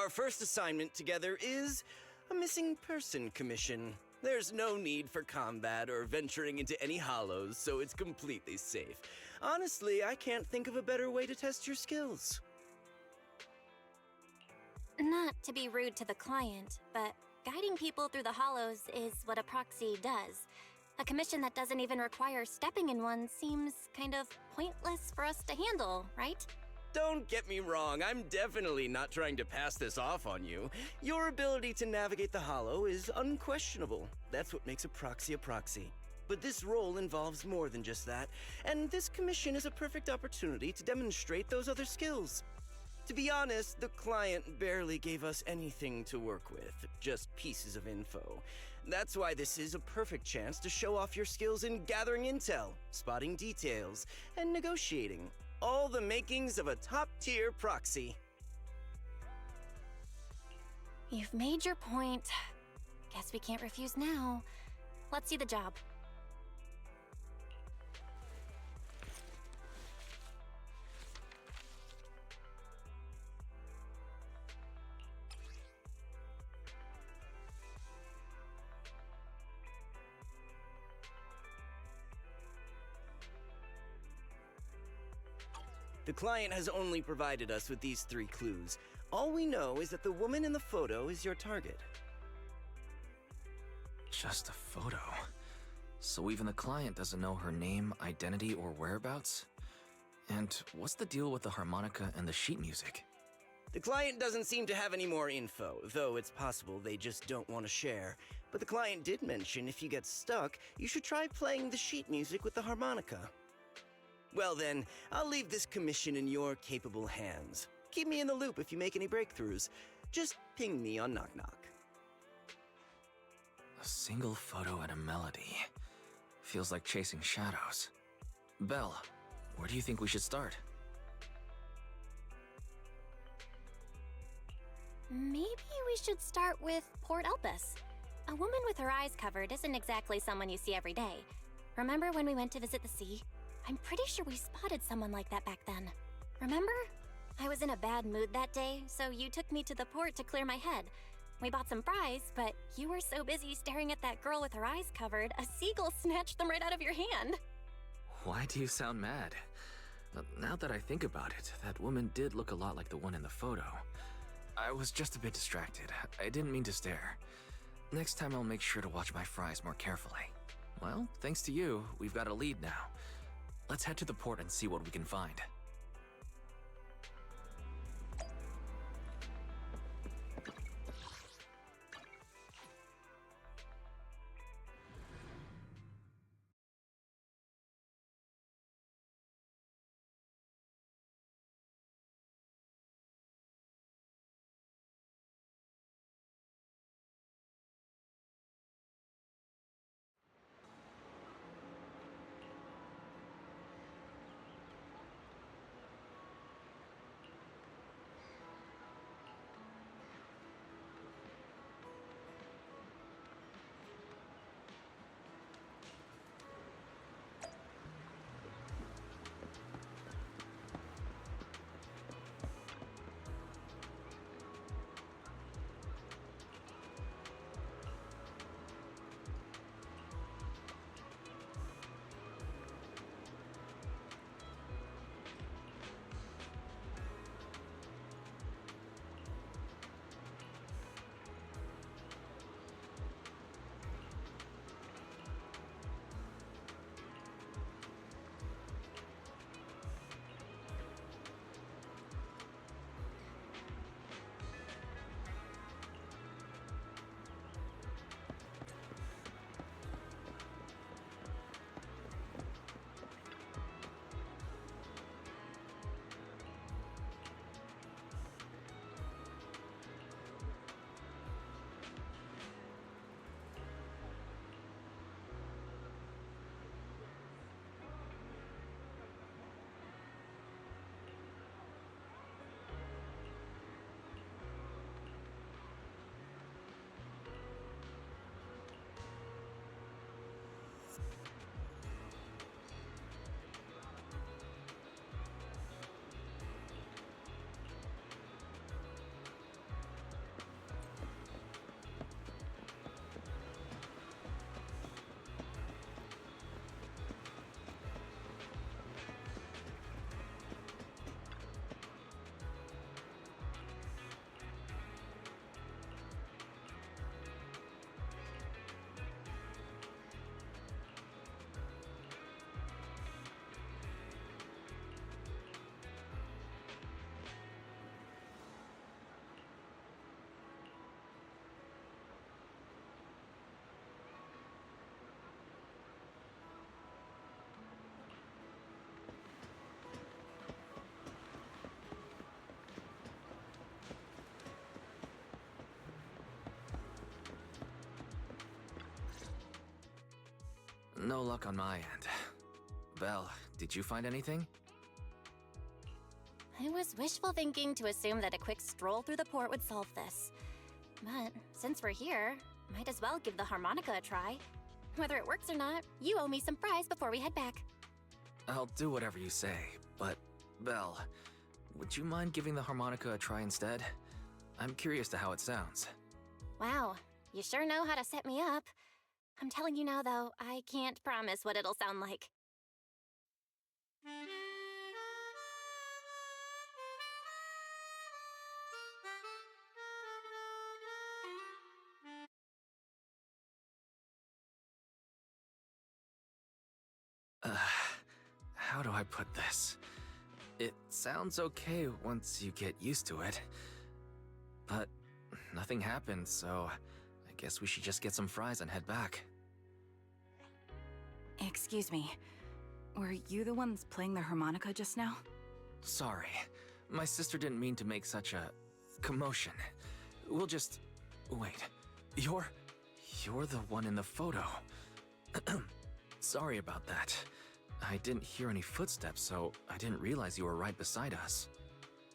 Our first assignment together is a missing person commission. There's no need for combat or venturing into any hollows, so it's completely safe. Honestly, I can't think of a better way to test your skills. Not to be rude to the client, but guiding people through the hollows is what a proxy does. A commission that doesn't even require stepping in one seems kind of pointless for us to handle, right? Don't get me wrong, I'm definitely not trying to pass this off on you. Your ability to navigate the hollow is unquestionable. That's what makes a proxy. But this role involves more than just that, and this commission is a perfect opportunity to demonstrate those other skills. To be honest, the client barely gave us anything to work with, just pieces of info. That's why this is a perfect chance to show off your skills in gathering intel, spotting details, and negotiating. All the makings of a top-tier proxy. You've made your point. Guess we can't refuse now. Let's see the job. The client has only provided us with these 3 clues. All we know is that the woman in the photo is your target. Just a photo. So even the client doesn't know her name, identity, or whereabouts? And what's the deal with the harmonica and the sheet music? The client doesn't seem to have any more info, though it's possible they just don't want to share. But the client did mention if you get stuck, you should try playing the sheet music with the harmonica. Well then, I'll leave this commission in your capable hands. Keep me in the loop if you make any breakthroughs. Just ping me on Knock Knock. A single photo and a melody. Feels like chasing shadows. Belle, where do you think we should start? Maybe we should start with Port Elpis. A woman with her eyes covered isn't exactly someone you see every day. Remember when we went to visit the sea? I'm pretty sure we spotted someone like that back then. Remember? I was in a bad mood that day, so you took me to the port to clear my head. We bought some fries, but you were so busy staring at that girl with her eyes covered, a seagull snatched them right out of your hand. Why do you sound mad? Now that I think about it, that woman did look a lot like the one in the photo. I was just a bit distracted. I didn't mean to stare. Next time I'll make sure to watch my fries more carefully. Well, thanks to you, we've got a lead now. Let's head to the port and see what we can find. No luck on my end. Belle, did you find anything? I was wishful thinking to assume that a quick stroll through the port would solve this. But since we're here, might as well give the harmonica a try. Whether it works or not, you owe me some fries before we head back. I'll do whatever you say, but Belle, would you mind giving the harmonica a try instead? I'm curious to how it sounds. Wow, you sure know how to set me up. I'm telling you now, though, I can't promise what it'll sound like. How do I put this? It sounds okay once you get used to it. But nothing happened, so I guess we should just get some fries and head back. Excuse me. Were you the ones playing the harmonica just now? Sorry. My sister didn't mean to make such a commotion. We'll just... Wait. You're the one in the photo. Sorry about that. I didn't hear any footsteps, so I didn't realize you were right beside us.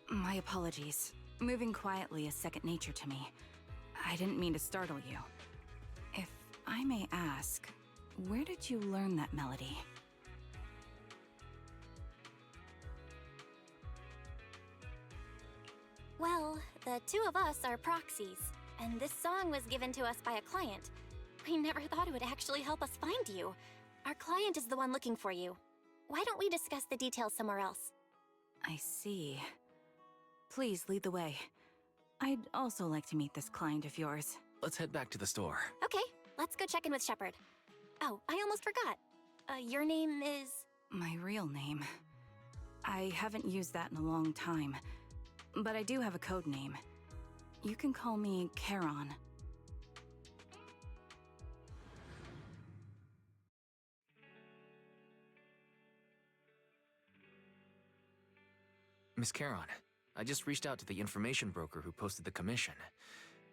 My apologies. Moving quietly is second nature to me. I didn't mean to startle you. If I may ask, where did you learn that melody? Well, the two of us are proxies, and this song was given to us by a client. We never thought it would actually help us find you. Our client is the one looking for you. Why don't we discuss the details somewhere else? I see. Please lead the way. I'd also like to meet this client of yours. Let's head back to the store. Okay, let's go check in with Shepard. Oh, I almost forgot. Your name is... My real name. I haven't used that in a long time, but I do have a code name. You can call me Charon. Miss Charon, I just reached out to the information broker who posted the commission.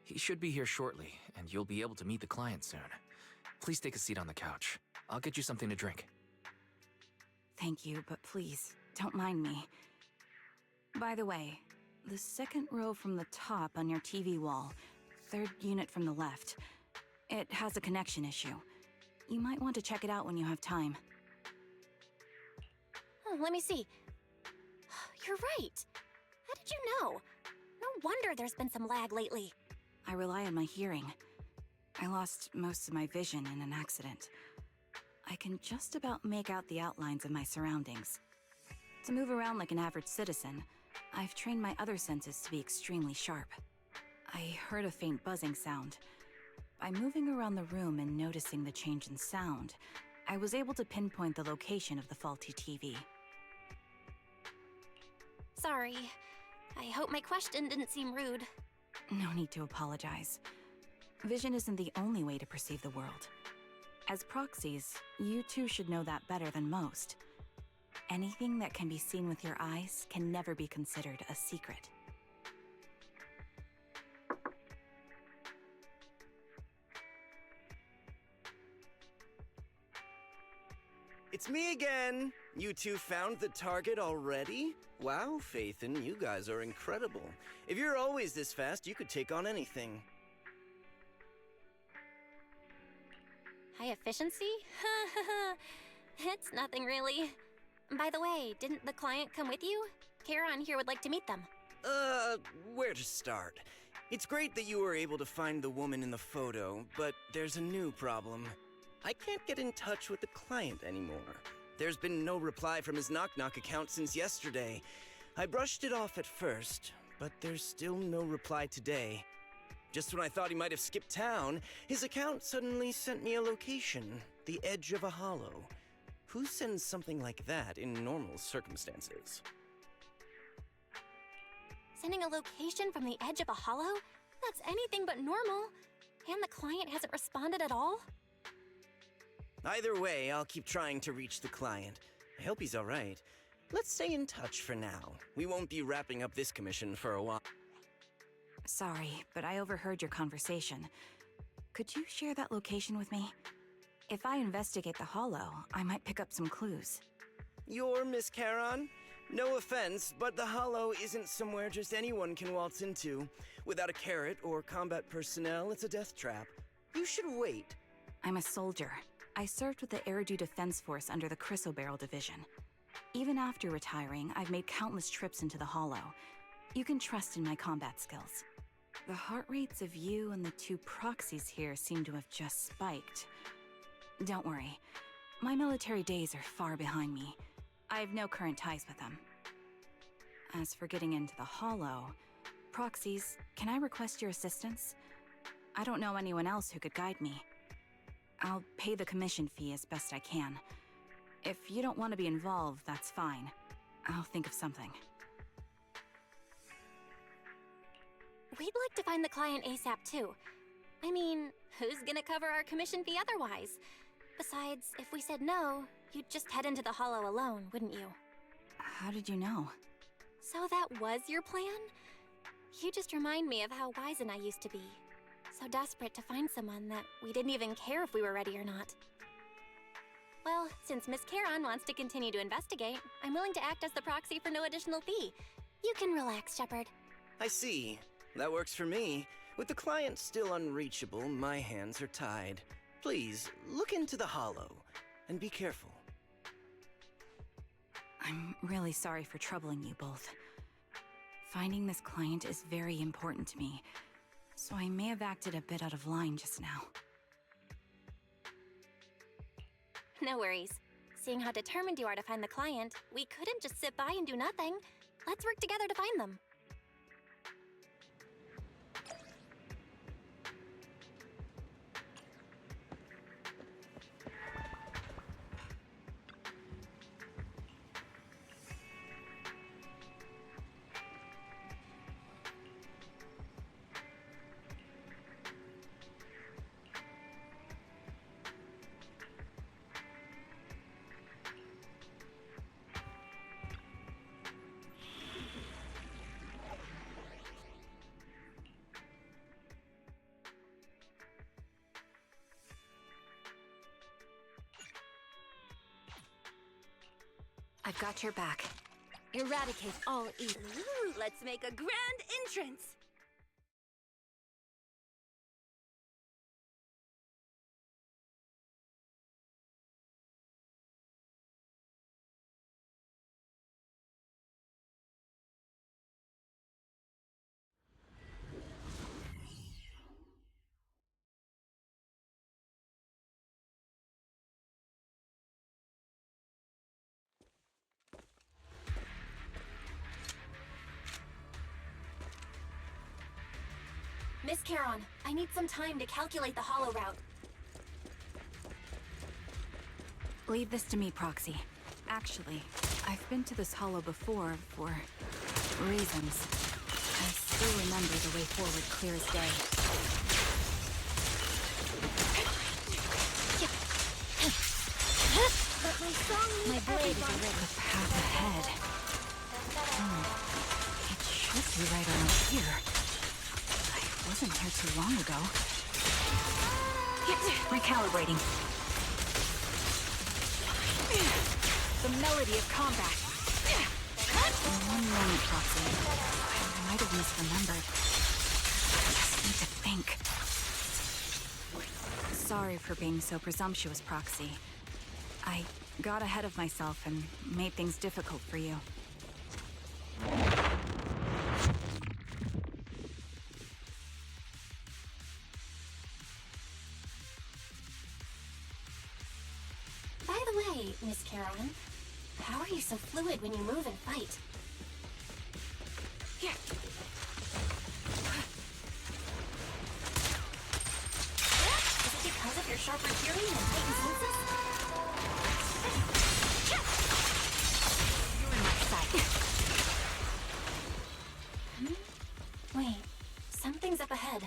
He should be here shortly, and you'll be able to meet the client soon. Please take a seat on the couch. I'll get you something to drink. Thank you, but please, don't mind me. By the way, the second row from the top on your TV wall, third unit from the left, it has a connection issue. You might want to check it out when you have time. Oh, let me see. You're right. How did you know? No wonder there's been some lag lately. I rely on my hearing. I lost most of my vision in an accident. I can just about make out the outlines of my surroundings. To move around like an average citizen, I've trained my other senses to be extremely sharp. I heard a faint buzzing sound. By moving around the room and noticing the change in sound, I was able to pinpoint the location of the faulty TV. Sorry. I hope my question didn't seem rude. No need to apologize. Vision isn't the only way to perceive the world. As proxies, you two should know that better than most. Anything that can be seen with your eyes can never be considered a secret. It's me again! You two found the target already? Wow, Phaethon, you guys are incredible. If you're always this fast, you could take on anything. High efficiency? It's nothing really. By the way, didn't the client come with you? Charon here would like to meet them. Where to start? It's great that you were able to find the woman in the photo, but there's a new problem. I can't get in touch with the client anymore. There's been no reply from his Knock Knock account since yesterday. I brushed it off at first, but there's still no reply today. Just when I thought he might have skipped town, his account suddenly sent me a location, the edge of a hollow. Who sends something like that in normal circumstances? Sending a location from the edge of a hollow? That's anything but normal. And the client hasn't responded at all? Either way, I'll keep trying to reach the client. I hope he's all right. Let's stay in touch for now. We won't be wrapping up this commission for a while. Sorry, but I overheard your conversation. Could you share that location with me? If I investigate the Hollow, I might pick up some clues. You're Miss Charon? No offense, but the Hollow isn't somewhere just anyone can waltz into. Without a carrot or combat personnel, it's a death trap. You should wait. I'm a soldier. I served with the Eridu Defense Force under the Chrysoberyl Division. Even after retiring, I've made countless trips into the Hollow. You can trust in my combat skills. The heart rates of you and the two proxies here seem to have just spiked. Don't worry. My military days are far behind me. I have no current ties with them. As for getting into the Hollow, proxies, can I request your assistance? I don't know anyone else who could guide me. I'll pay the commission fee as best I can. If you don't want to be involved, that's fine. I'll think of something. We'd like to find the client ASAP too. I mean, who's gonna cover our commission fee otherwise? Besides, if we said no, you'd just head into the Hollow alone, wouldn't you? How did you know? So that was your plan? You just remind me of how wise and I used to be. So desperate to find someone that we didn't even care if we were ready or not. Well, since Miss Charon wants to continue to investigate, I'm willing to act as the proxy for no additional fee. You can relax, Shepard. I see. That works for me. With the client still unreachable, my hands are tied. Please, look into the Hollow, and be careful. I'm really sorry for troubling you both. Finding this client is very important to me, so I may have acted a bit out of line just now. No worries. Seeing how determined you are to find the client, we couldn't just sit by and do nothing. Let's work together to find them. I've got your back. Eradicate all evil. Let's make a grand entrance! Miss Charon, I need some time to calculate the Hollow route. Leave this to me, Proxy. Actually, I've been to this Hollow before for reasons. I still remember the way forward clear as day. My blade is already the path ahead. It should be right around here. I wasn't here too long ago. Recalibrating. The melody of combat. One moment, Proxy. I might have misremembered. I just need to think. Sorry for being so presumptuous, Proxy. I got ahead of myself and made things difficult for you. By the way, Miss Charon, how are you so fluid when you move and fight? Here. Is it because of your sharper hearing and heightened senses? You're in my sight. Wait, something's up ahead.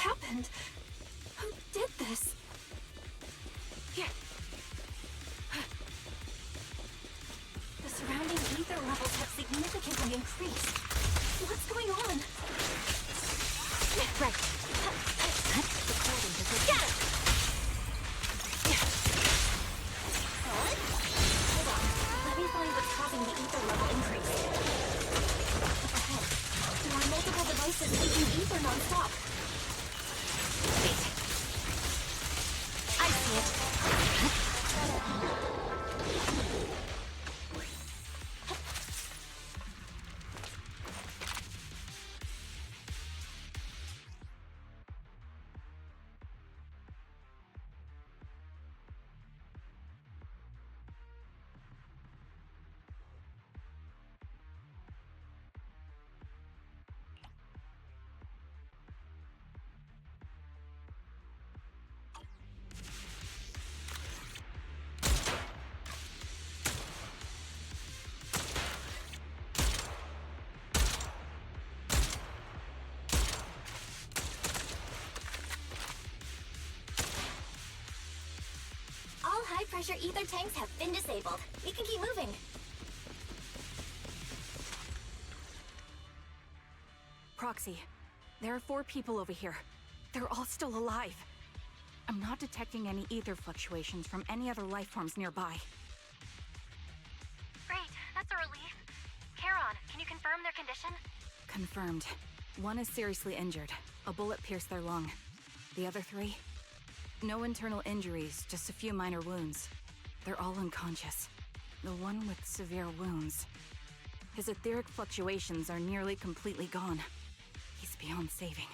happened? Who did this? The surrounding ether levels have significantly increased. What's going on? Right. Recording position. Get it! Hold on. Let me find what's causing the ether level increase. Up ahead, there are multiple devices leaking ether non-stop. Wait. I see it. All high-pressure ether tanks have been disabled. We can keep moving. Proxy, there are 4 people over here. They're all still alive. I'm not detecting any ether fluctuations from any other life forms nearby. Great, that's a relief. Charon, can you confirm their condition? Confirmed. 1 is seriously injured. A bullet pierced their lung. The other 3? No internal injuries, just a few minor wounds. They're all unconscious. The one with severe wounds. His etheric fluctuations are nearly completely gone. He's beyond saving.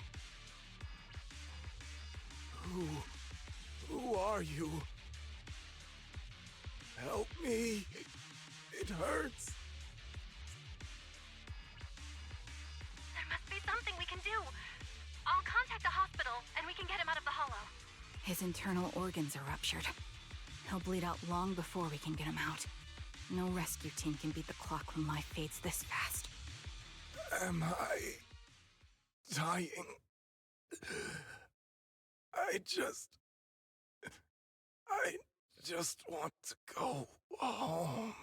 Who are you? Help me. It hurts. There must be something we can do. I'll contact the hospital, and we can get him out of the hollow. His internal organs are ruptured. He'll bleed out long before we can get him out. No rescue team can beat the clock when life fades this fast. Am I dying? I just want to go home.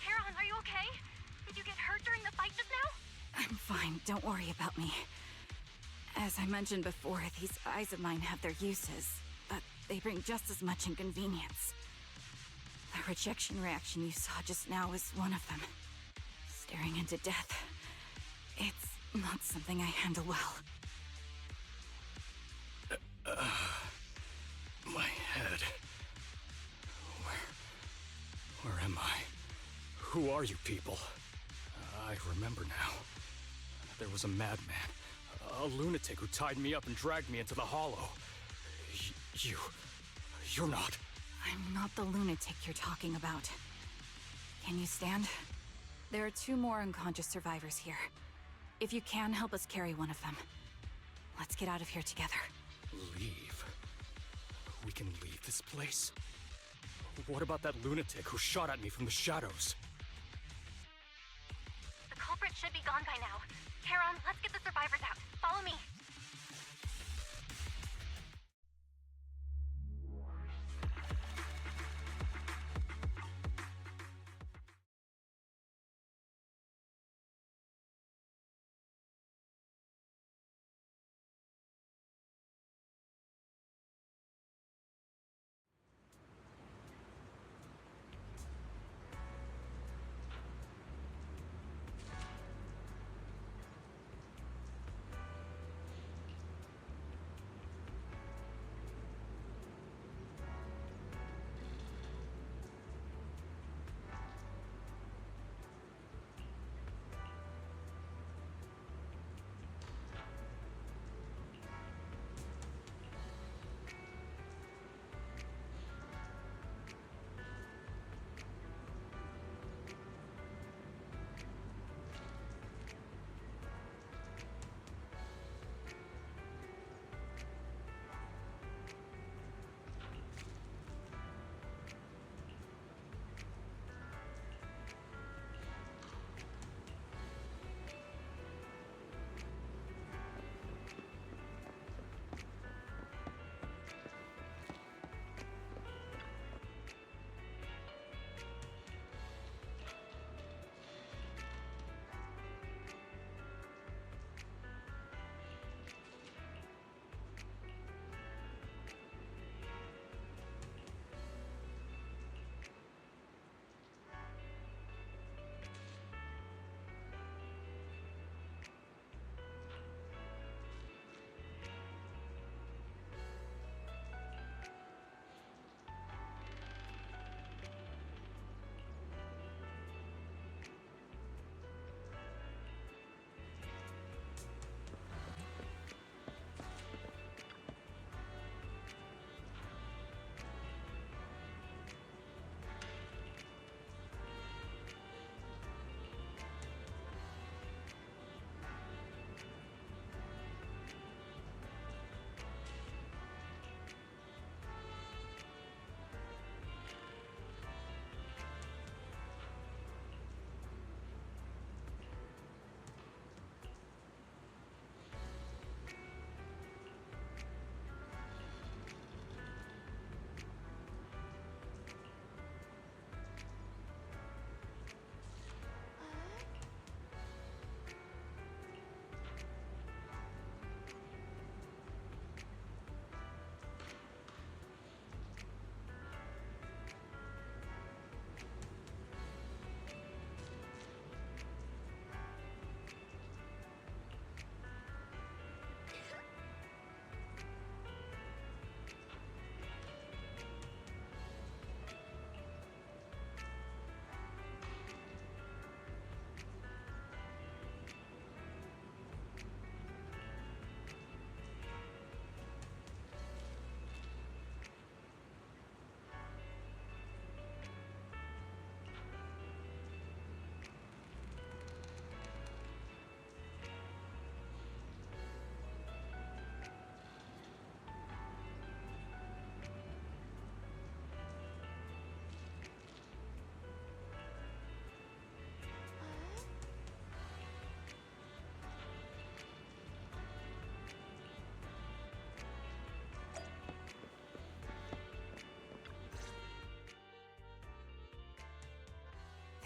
Charon, are you okay? Did you get hurt during the fight just now? I'm fine, don't worry about me. As I mentioned before, these eyes of mine have their uses, but they bring just as much inconvenience. The rejection reaction you saw just now is one of them. Staring into death. It's not something I handle well. My head. Where am I? Who are you people? I remember now. There was a madman, a lunatic who tied me up and dragged me into the hollow. You're not. I'm not the lunatic you're talking about. Can you stand? There are 2 more unconscious survivors here. If you can, help us carry one of them. Let's get out of here together. Leave? We can leave this place? What about that lunatic who shot at me from the shadows? The culprit should be gone by now. Charon, let's get the survivors out. Follow me.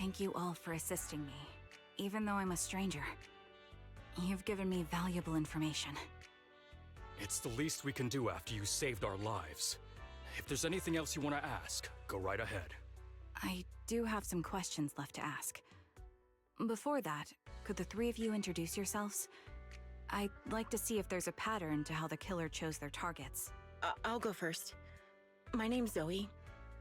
Thank you all for assisting me, even though I'm a stranger. You've given me valuable information. It's the least we can do after you saved our lives. If there's anything else you want to ask, go right ahead. I do have some questions left to ask. Before that, could the three of you introduce yourselves? I'd like to see if there's a pattern to how the killer chose their targets. I'll go first. My name's Zoe.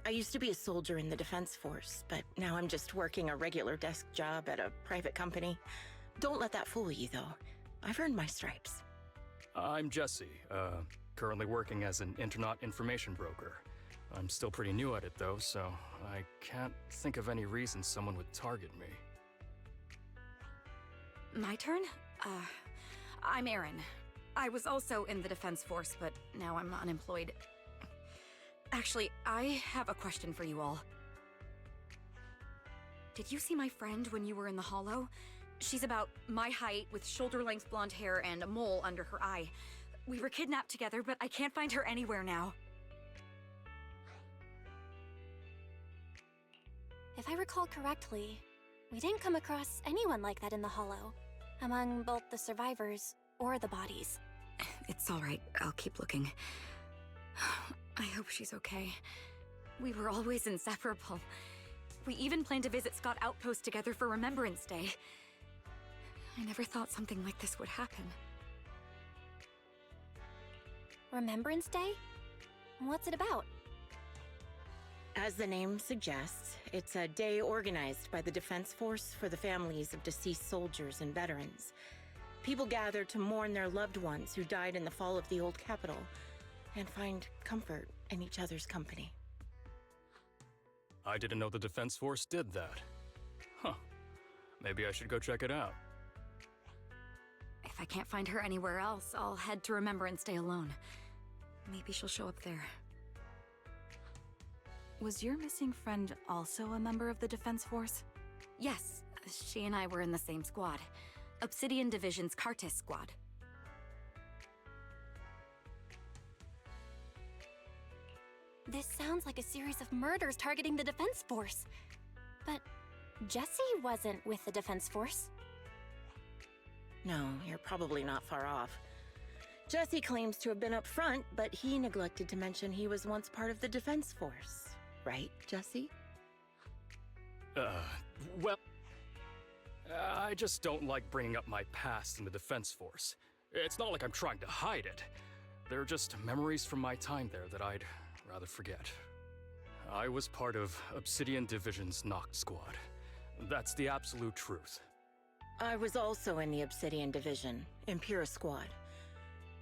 I used to be a soldier in the Defense Force, but now I'm just working a regular desk job at a private company. Don't let that fool you, though. I've earned my stripes. I'm Jesse, currently working as an Internaut information broker. I'm still pretty new at it, though, so I can't think of any reason someone would target me. My turn? I'm Erin. I was also in the Defense Force, but now I'm unemployed. Actually, I have a question for you all. Did you see my friend when you were in the Hollow? She's about my height, with shoulder-length blonde hair and a mole under her eye. We were kidnapped together, but I can't find her anywhere now. If I recall correctly, we didn't come across anyone like that in the Hollow, among both the survivors or the bodies. It's all right. I'll keep looking. I hope she's okay. We were always inseparable. We even planned to visit Scott Outpost together for Remembrance Day. I never thought something like this would happen. Remembrance Day? What's it about? As the name suggests, it's a day organized by the Defense Force for the families of deceased soldiers and veterans. People gather to mourn their loved ones who died in the fall of the old capital and find comfort in each other's company. I didn't know the Defense Force did that. Huh. Maybe I should go check it out. If I can't find her anywhere else, I'll head to Remembrance Day alone. Maybe she'll show up there. Was your missing friend also a member of the Defense Force? Yes, she and I were in the same squad. Obsidian Division's Cartis squad. This sounds like a series of murders targeting the Defense Force. But Jesse wasn't with the Defense Force. No, you're probably not far off. Jesse claims to have been up front, but he neglected to mention he was once part of the Defense Force. Right, Jesse? Well... I just don't like bringing up my past in the Defense Force. It's not like I'm trying to hide it. They're just memories from my time there that I'd rather forget. I was part of Obsidian Division's Noct Squad. That's the absolute truth. I was also in the Obsidian Division, Impera Squad.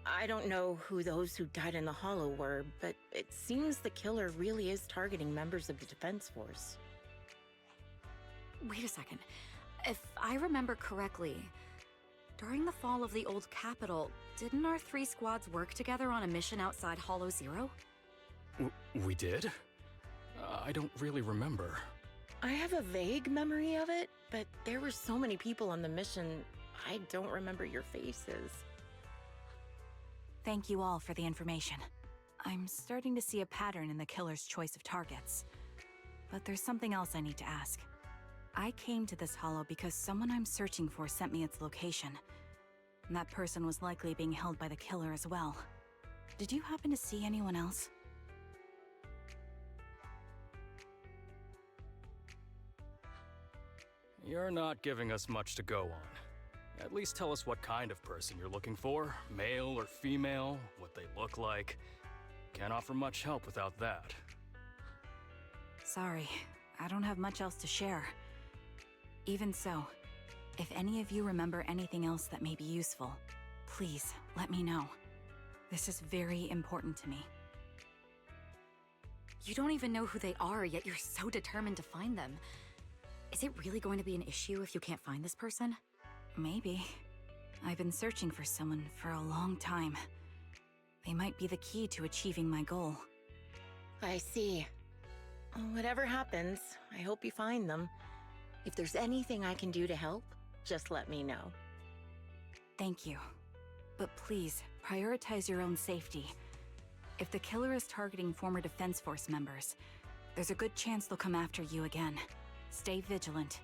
I don't know who those who died in the Hollow were, but it seems the killer really is targeting members of the Defense Force. Wait a second. If I remember correctly, during the fall of the old capital, didn't our three squads work together on a mission outside Hollow Zero? We did? I don't really remember. I have a vague memory of it, but there were so many people on the mission, I don't remember your faces. Thank you all for the information. I'm starting to see a pattern in the killer's choice of targets. But there's something else I need to ask. I came to this hollow because someone I'm searching for sent me its location. And that person was likely being held by the killer as well. Did you happen to see anyone else? You're not giving us much to go on. At least tell us what kind of person you're looking for, male or female, what they look like. Can't offer much help without that. Sorry, I don't have much else to share. Even so, if any of you remember anything else that may be useful, please let me know. This is very important to me. You don't even know who they are, yet you're so determined to find them. Is it really going to be an issue if you can't find this person? Maybe. I've been searching for someone for a long time. They might be the key to achieving my goal. I see. Whatever happens, I hope you find them. If there's anything I can do to help, just let me know. Thank you. But please, prioritize your own safety. If the killer is targeting former Defense Force members, there's a good chance they'll come after you again. Stay vigilant.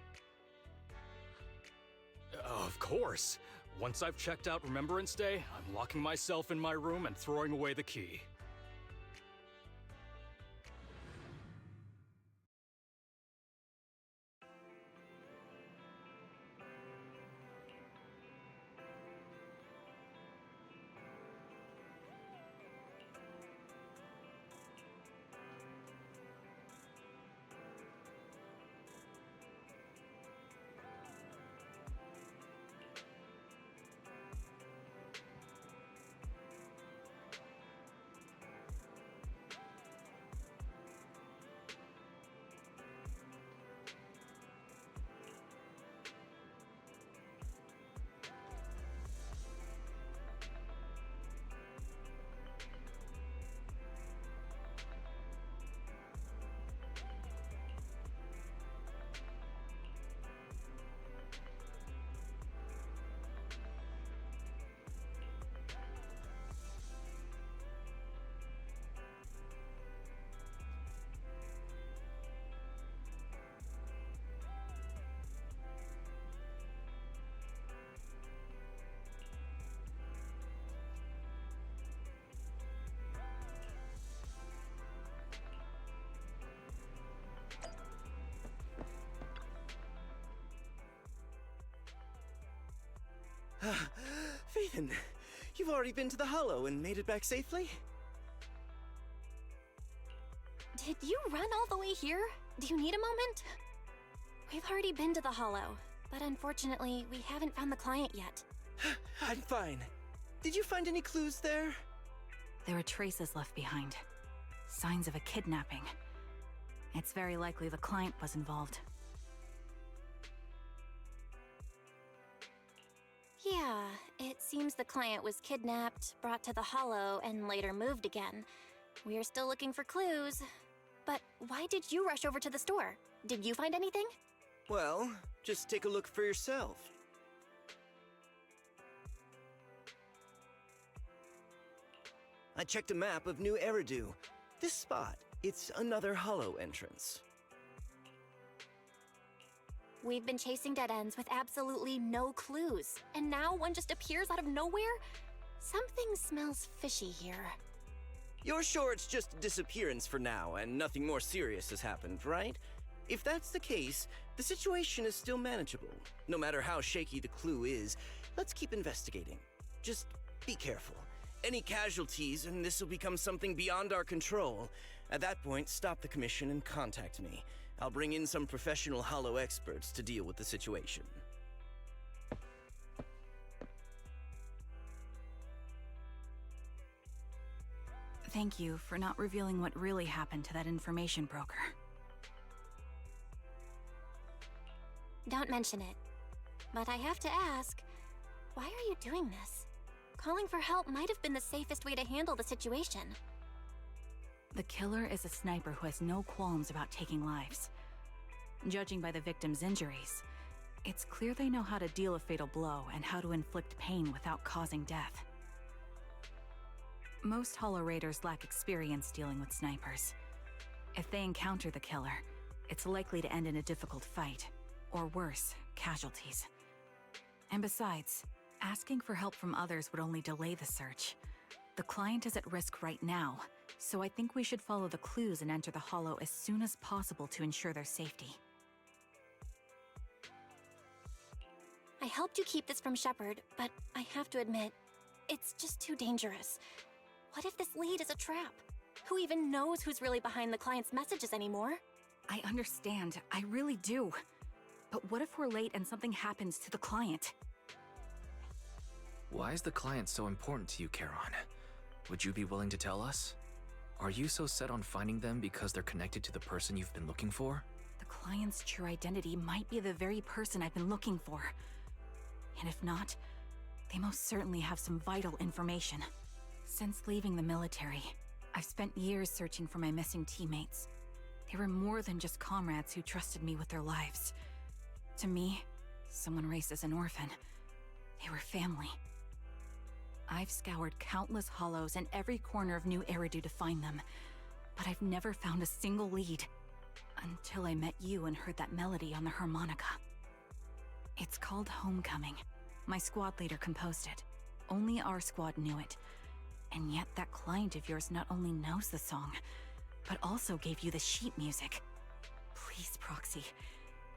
Of course. Once I've checked out Remembrance Day, I'm locking myself in my room and throwing away the key. Phaethon, you've already been to the Hollow and made it back safely? Did you run all the way here? Do you need a moment? We've already been to the Hollow, but unfortunately, we haven't found the client yet. I'm fine. Did you find any clues there? There were traces left behind. Signs of a kidnapping. It's very likely the client was involved. Yeah, it seems the client was kidnapped, brought to the Hollow, and later moved again. We're still looking for clues. But why did you rush over to the store? Did you find anything? Well, just take a look for yourself. I checked a map of New Eridu. This spot, it's another Hollow entrance. We've been chasing dead ends with absolutely no clues, and now one just appears out of nowhere? Something smells fishy here. You're sure it's just a disappearance for now and nothing more serious has happened, right? If that's the case, the situation is still manageable. No matter how shaky the clue is, let's keep investigating. Just be careful. Any casualties and this will become something beyond our control. At that point, stop the commission and contact me. I'll bring in some professional Hollow experts to deal with the situation. Thank you for not revealing what really happened to that information broker. Don't mention it. But I have to ask, why are you doing this? Calling for help might have been the safest way to handle the situation. The killer is a sniper who has no qualms about taking lives. Judging by the victim's injuries, it's clear they know how to deal a fatal blow and how to inflict pain without causing death. Most Hollow Raiders lack experience dealing with snipers. If they encounter the killer, it's likely to end in a difficult fight, or worse, casualties. And besides, asking for help from others would only delay the search. The client is at risk right now, so I think we should follow the clues and enter the Hollow as soon as possible to ensure their safety. I helped you keep this from Shepard, but I have to admit, it's just too dangerous. What if this lead is a trap? Who even knows who's really behind the client's messages anymore? I understand, I really do. But what if we're late and something happens to the client? Why is the client so important to you, Charon? Would you be willing to tell us? Are you so set on finding them because they're connected to the person you've been looking for? The client's true identity might be the very person I've been looking for. And if not, they most certainly have some vital information. Since leaving the military, I've spent years searching for my missing teammates. They were more than just comrades who trusted me with their lives. To me, someone raised as an orphan, they were family. I've scoured countless hollows and every corner of New Eridu to find them, but I've never found a single lead. Until I met you and heard that melody on the harmonica. It's called Homecoming. My squad leader composed it. Only our squad knew it. And yet that client of yours not only knows the song, but also gave you the sheet music. Please, Proxy.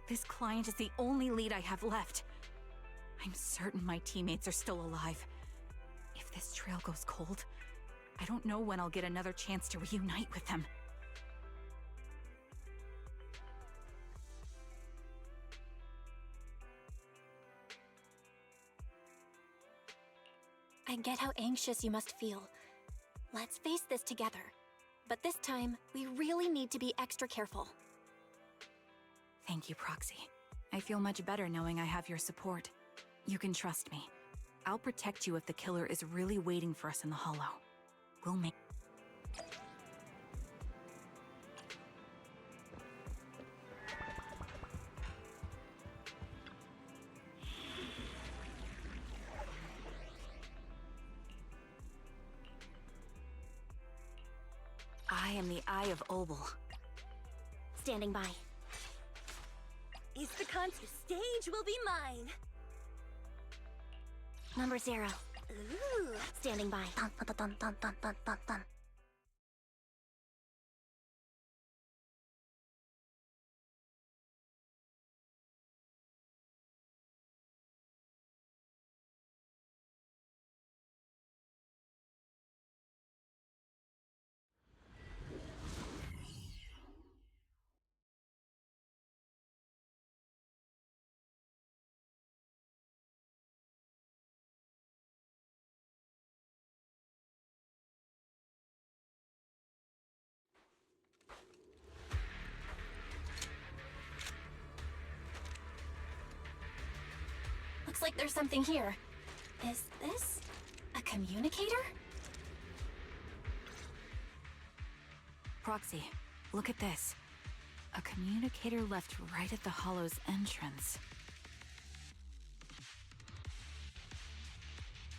This client is the only lead I have left. I'm certain my teammates are still alive. If this trail goes cold, I don't know when I'll get another chance to reunite with them. I get how anxious you must feel. Let's face this together. But this time, we really need to be extra careful. Thank you, Proxy. I feel much better knowing I have your support. You can trust me. I'll protect you if the killer is really waiting for us in the Hollow. We'll make... I am the Eye of Obel. Standing by. Istacon's stage will be mine. Number 0. Ooh. Standing by. Dun, dun, dun, dun, dun, dun, dun, dun. Looks like there's something here. Is this a communicator? Proxy, look at this. A communicator left right at the Hollow's entrance.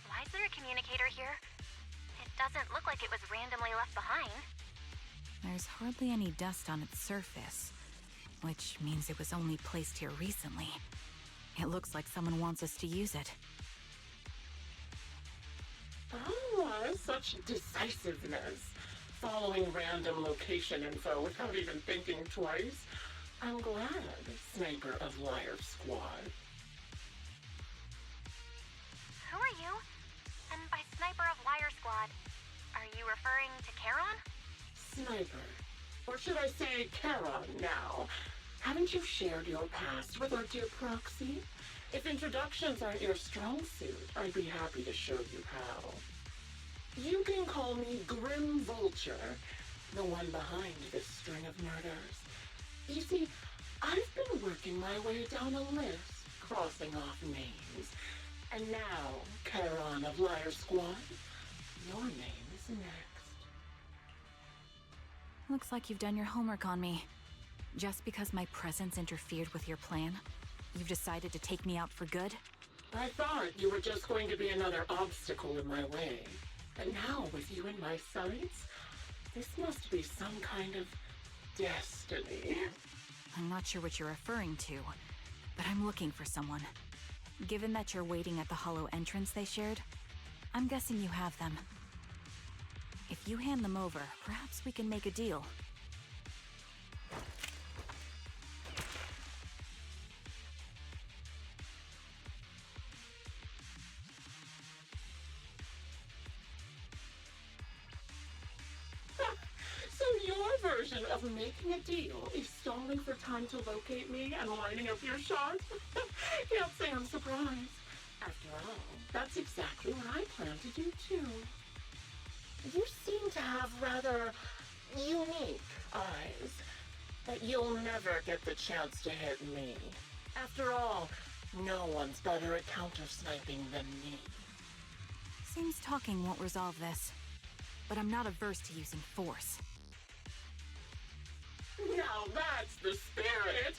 Why is there a communicator here? It doesn't look like it was randomly left behind. There's hardly any dust on its surface, which means it was only placed here recently. It looks like someone wants us to use it. Oh, such decisiveness. Following random location info without even thinking twice. I'm glad, Sniper of Liar Squad. Who are you? And by Sniper of Liar Squad, are you referring to Charon? Sniper. Or should I say Charon now? Haven't you shared your past with our dear Proxy? If introductions aren't your strong suit, I'd be happy to show you how. You can call me Grim Vulture, the one behind this string of murders. You see, I've been working my way down a list, crossing off names. And now, Charon of Liar Squad, your name is next. Looks like you've done your homework on me. Just because my presence interfered with your plan, you've decided to take me out for good? I thought you were just going to be another obstacle in my way. And now, with you in my sights, this must be some kind of destiny. I'm not sure what you're referring to, but I'm looking for someone. Given that you're waiting at the Hollow entrance they shared, I'm guessing you have them. If you hand them over, perhaps we can make a deal. So your version of making a deal is stalling for time to locate me and lining up your shot? Can't say I'm surprised. After all, that's exactly what I plan to do too. You seem to have rather unique eyes, but you'll never get the chance to hit me. After all, no one's better at counter-sniping than me. Seems talking won't resolve this, but I'm not averse to using force. Now that's the spirit!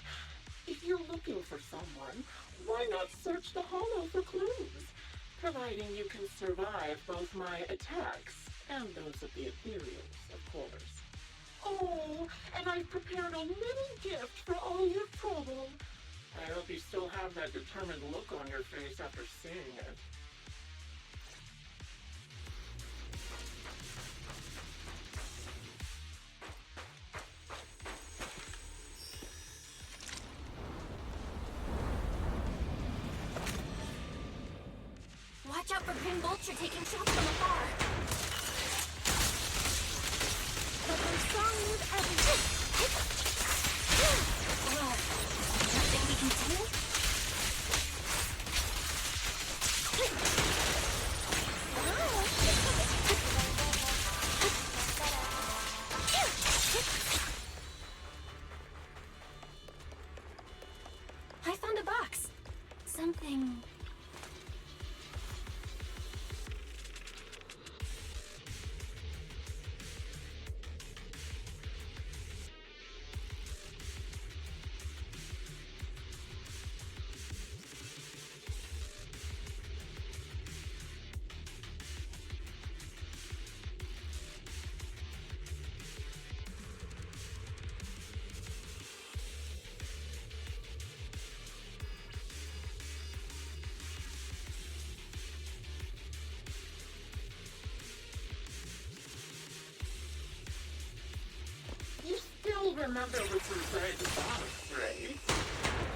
If you're looking for someone, why not search the Hollow for clues? Providing you can survive both my attacks and those of the Ethereals, of course. Oh, and I've prepared a little gift for all your trouble. I hope you still have that determined look on your face after seeing it. Watch out for Grim Vulture taking shots from afar. But their strong move everything. Nothing we can do? I found a box. Something... You still remember what's inside the box, right?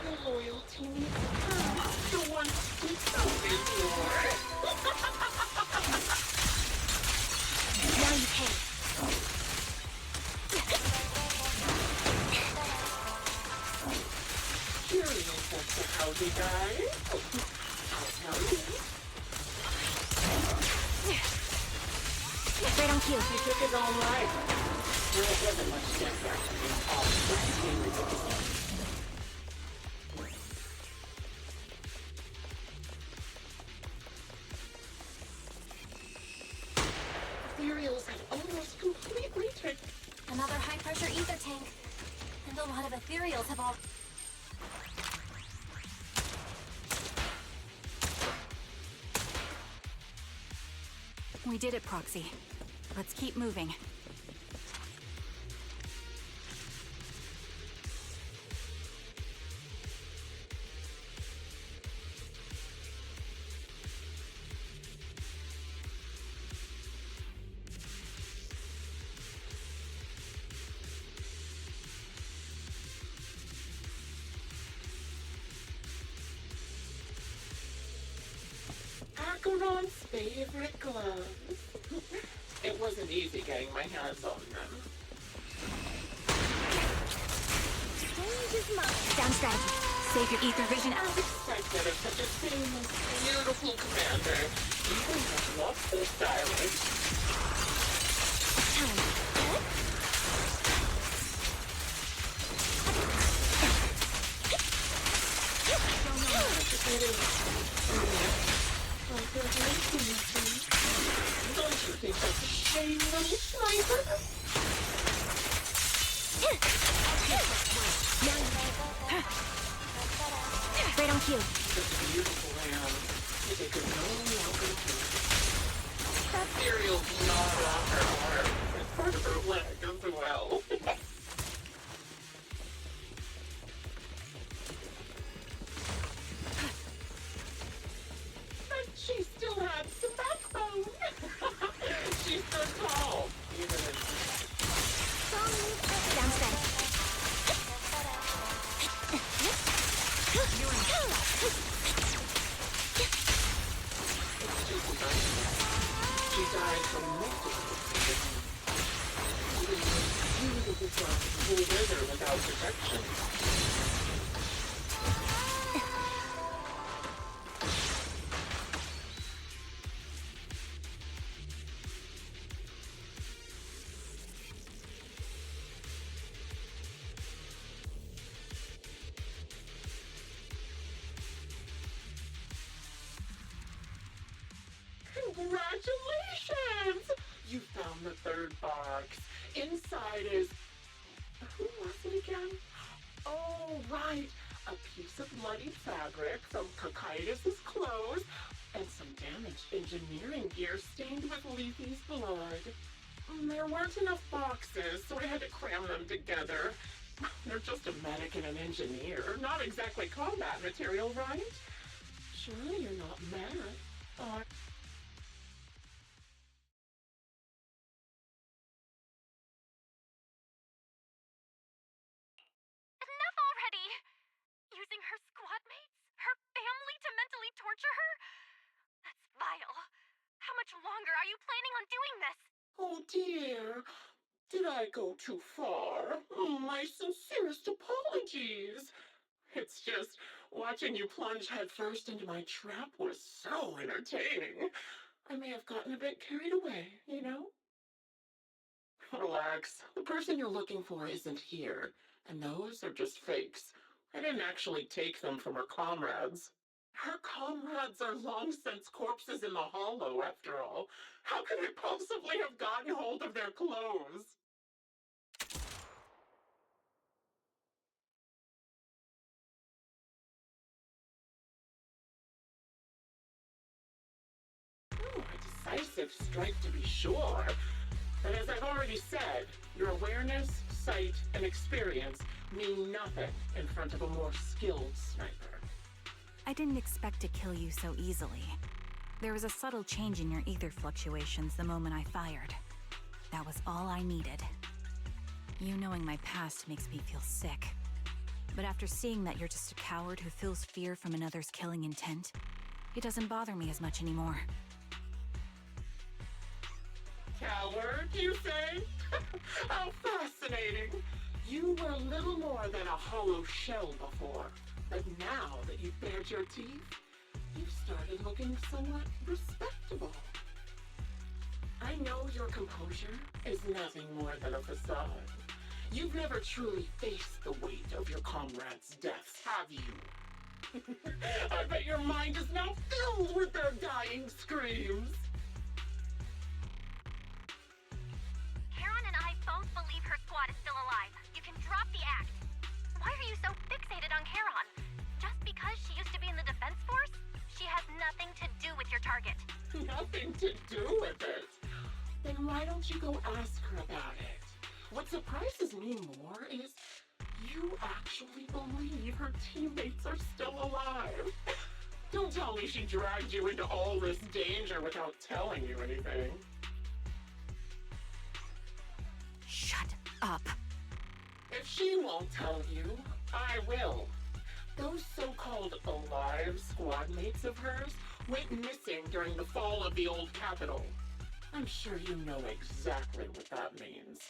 The loyalty, the one secret before. Now you pay. Curious as to how they died? I'll tell you. Right on cue. He took his own life. There wasn't much different in all Ethereals have almost completely taken... Another high-pressure ether tank. And a lot of ethereals have all... We did it, Proxy. Let's keep moving. Acheron's favorite gloves. It wasn't easy getting my hands on them. Down strategy. Save your ether vision As out. expected of such a famous, beautiful commander, even has lost their stylish. Time. Don't you think that's a shame, little sniper? Right on cue. This beautiful lamb is a good no longer that cereal's not on her arm. It's part of her leg as well. But she still had some backbone. She stood tall, even in... Down strategy. She died from multiple reasons. She was responsible wither without protection. Congratulations! You found the third box. Inside is... Who was it again? Oh, right. A piece of bloody fabric from Cocytus's clothes and some damaged engineering gear stained with Leafy's blood. There weren't enough boxes, so I had to cram them together. They're just a medic and an engineer, not exactly combat material, right? Surely you're not mad, are Enough already! Using her squad mates? Her family to mentally torture her? That's vile. How much longer are you planning on doing this? Oh dear, did I go too far? My sincerest apologies. It's just, watching you plunge headfirst into my trap was so entertaining. I may have gotten a bit carried away, you know? Relax. The person you're looking for isn't here, and those are just fakes. I didn't actually take them from her comrades. Her comrades are long since corpses in the hollow, after all. How could I possibly have gotten hold of their clothes? A decisive strike to be sure. But as I've already said, your awareness, sight, and experience mean nothing in front of a more skilled sniper. I didn't expect to kill you so easily. There was a subtle change in your ether fluctuations the moment I fired. That was all I needed. You knowing my past makes me feel sick. But after seeing that you're just a coward who feels fear from another's killing intent, it doesn't bother me as much anymore. Coward, you say? How fascinating! You were little more than a hollow shell before, but now that you've bared your teeth, you've started looking somewhat respectable. I know your composure is nothing more than a facade. You've never truly faced the weight of your comrades' deaths, have you? I bet your mind is now filled with their dying screams. Charon and I both believe her squad is still alive. You can drop the act. Why are you so fixated on Charon? Just because she used to be in the defense force? She has nothing to do with your target. Nothing to do with it. Then why don't you go ask her about it? What surprises me more is you actually believe her teammates are still alive. Don't tell me she dragged you into all this danger without telling you anything. Shut up. If she won't tell you, I will. Those so-called alive squad mates of hers went missing during the fall of the old capital. I'm sure you know exactly what that means.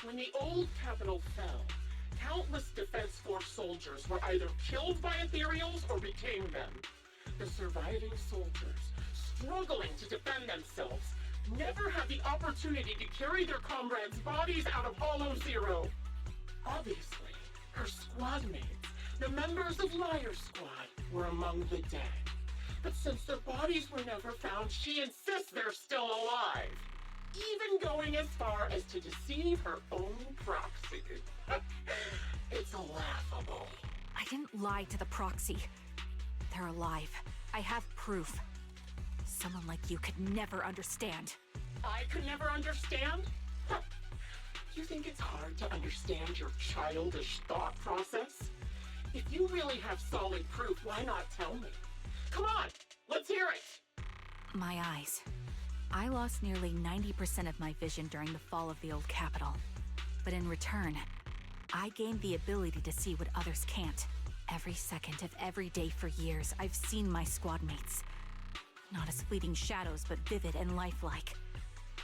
When the old capital fell, countless Defense Force soldiers were either killed by ethereals or became them. The surviving soldiers, struggling to defend themselves, never had the opportunity to carry their comrades' bodies out of Hollow Zero. Obviously, her squad mates, the members of Liar Squad, were among the dead. But since their bodies were never found, she insists they're still alive. Even going as far as to deceive her own proxy. It's laughable. I didn't lie to the proxy. They're alive. I have proof. Someone like you could never understand. I could never understand? You think it's hard to understand your childish thought process? If you really have solid proof, why not tell me? Come on, let's hear it! My eyes. I lost nearly 90% of my vision during the fall of the old capital. But in return, I gained the ability to see what others can't. Every second of every day for years, I've seen my squad mates. Not as fleeting shadows, but vivid and lifelike.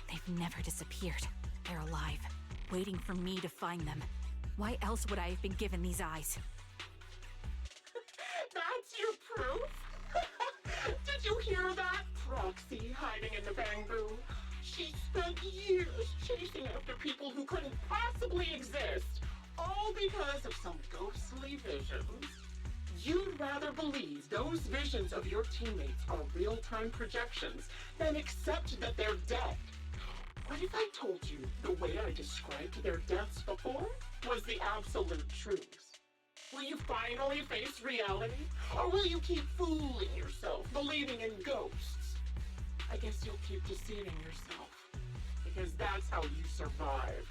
They've never disappeared. They're alive, waiting for me to find them. Why else would I have been given these eyes? That's your proof? Did you hear that? Proxy hiding in the bamboo. She spent years chasing after people who couldn't possibly exist, all because of some ghostly visions. You'd rather believe those visions of your teammates are real-time projections than accept that they're dead. What if I told you the way I described their deaths before was the absolute truth? Will you finally face reality? Or will you keep fooling yourself, believing in ghosts? I guess you'll keep deceiving yourself. because that's how you survive.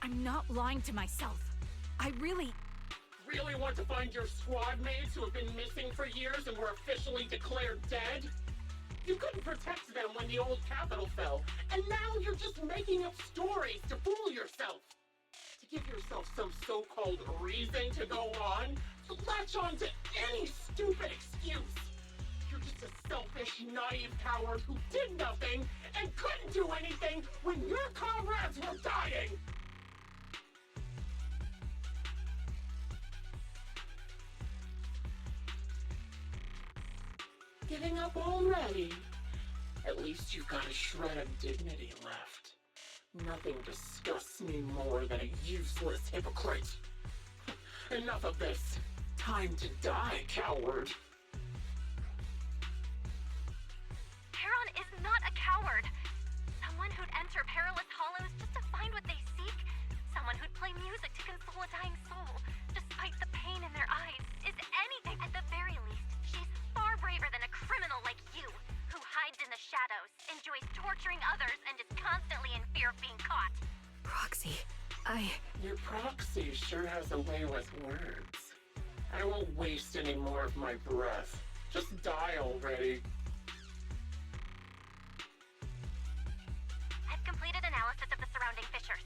I'm not lying to myself. I really Want to find your squad mates who have been missing for years and were officially declared dead? You couldn't protect them when the old capital fell, and now you're just making up stories to fool yourself. To give yourself some so-called reason to go on, to latch on to any stupid excuse. You're just a selfish, naive coward who did nothing and couldn't do anything when your comrades were dying. Giving up already? At least you've got a shred of dignity left. Nothing disgusts me more than a useless hypocrite. Enough of this. Time to die, coward. Charon is not a coward. Someone who'd enter perilous hollows just to find what they seek. Someone who'd play music to console a dying soul, despite the pain in their eyes, is anything. At the very least, she's far braver than a criminal like you, who hides in the shadows, enjoys torturing others, and is constantly in fear of being caught. Proxy, Your proxy sure has a way with words. I won't waste any more of my breath. Just die already. I've completed analysis of the surrounding fissures.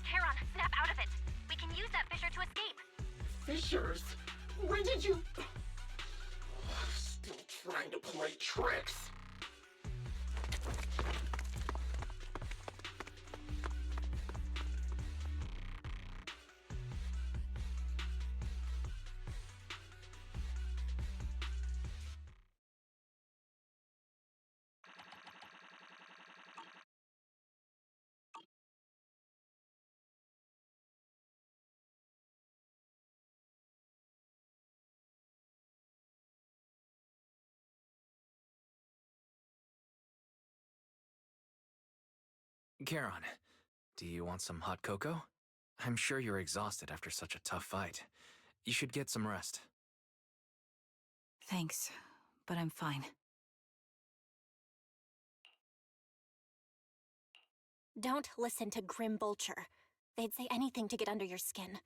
Charon, snap out of it. We can use that fissure to escape. Fissures? When did you... Still trying to play tricks. Charon, do you want some hot cocoa? I'm sure you're exhausted after such a tough fight. You should get some rest. thanks, but I'm fine. Don't listen to Grim Vulture. They'd say anything to get under your skin.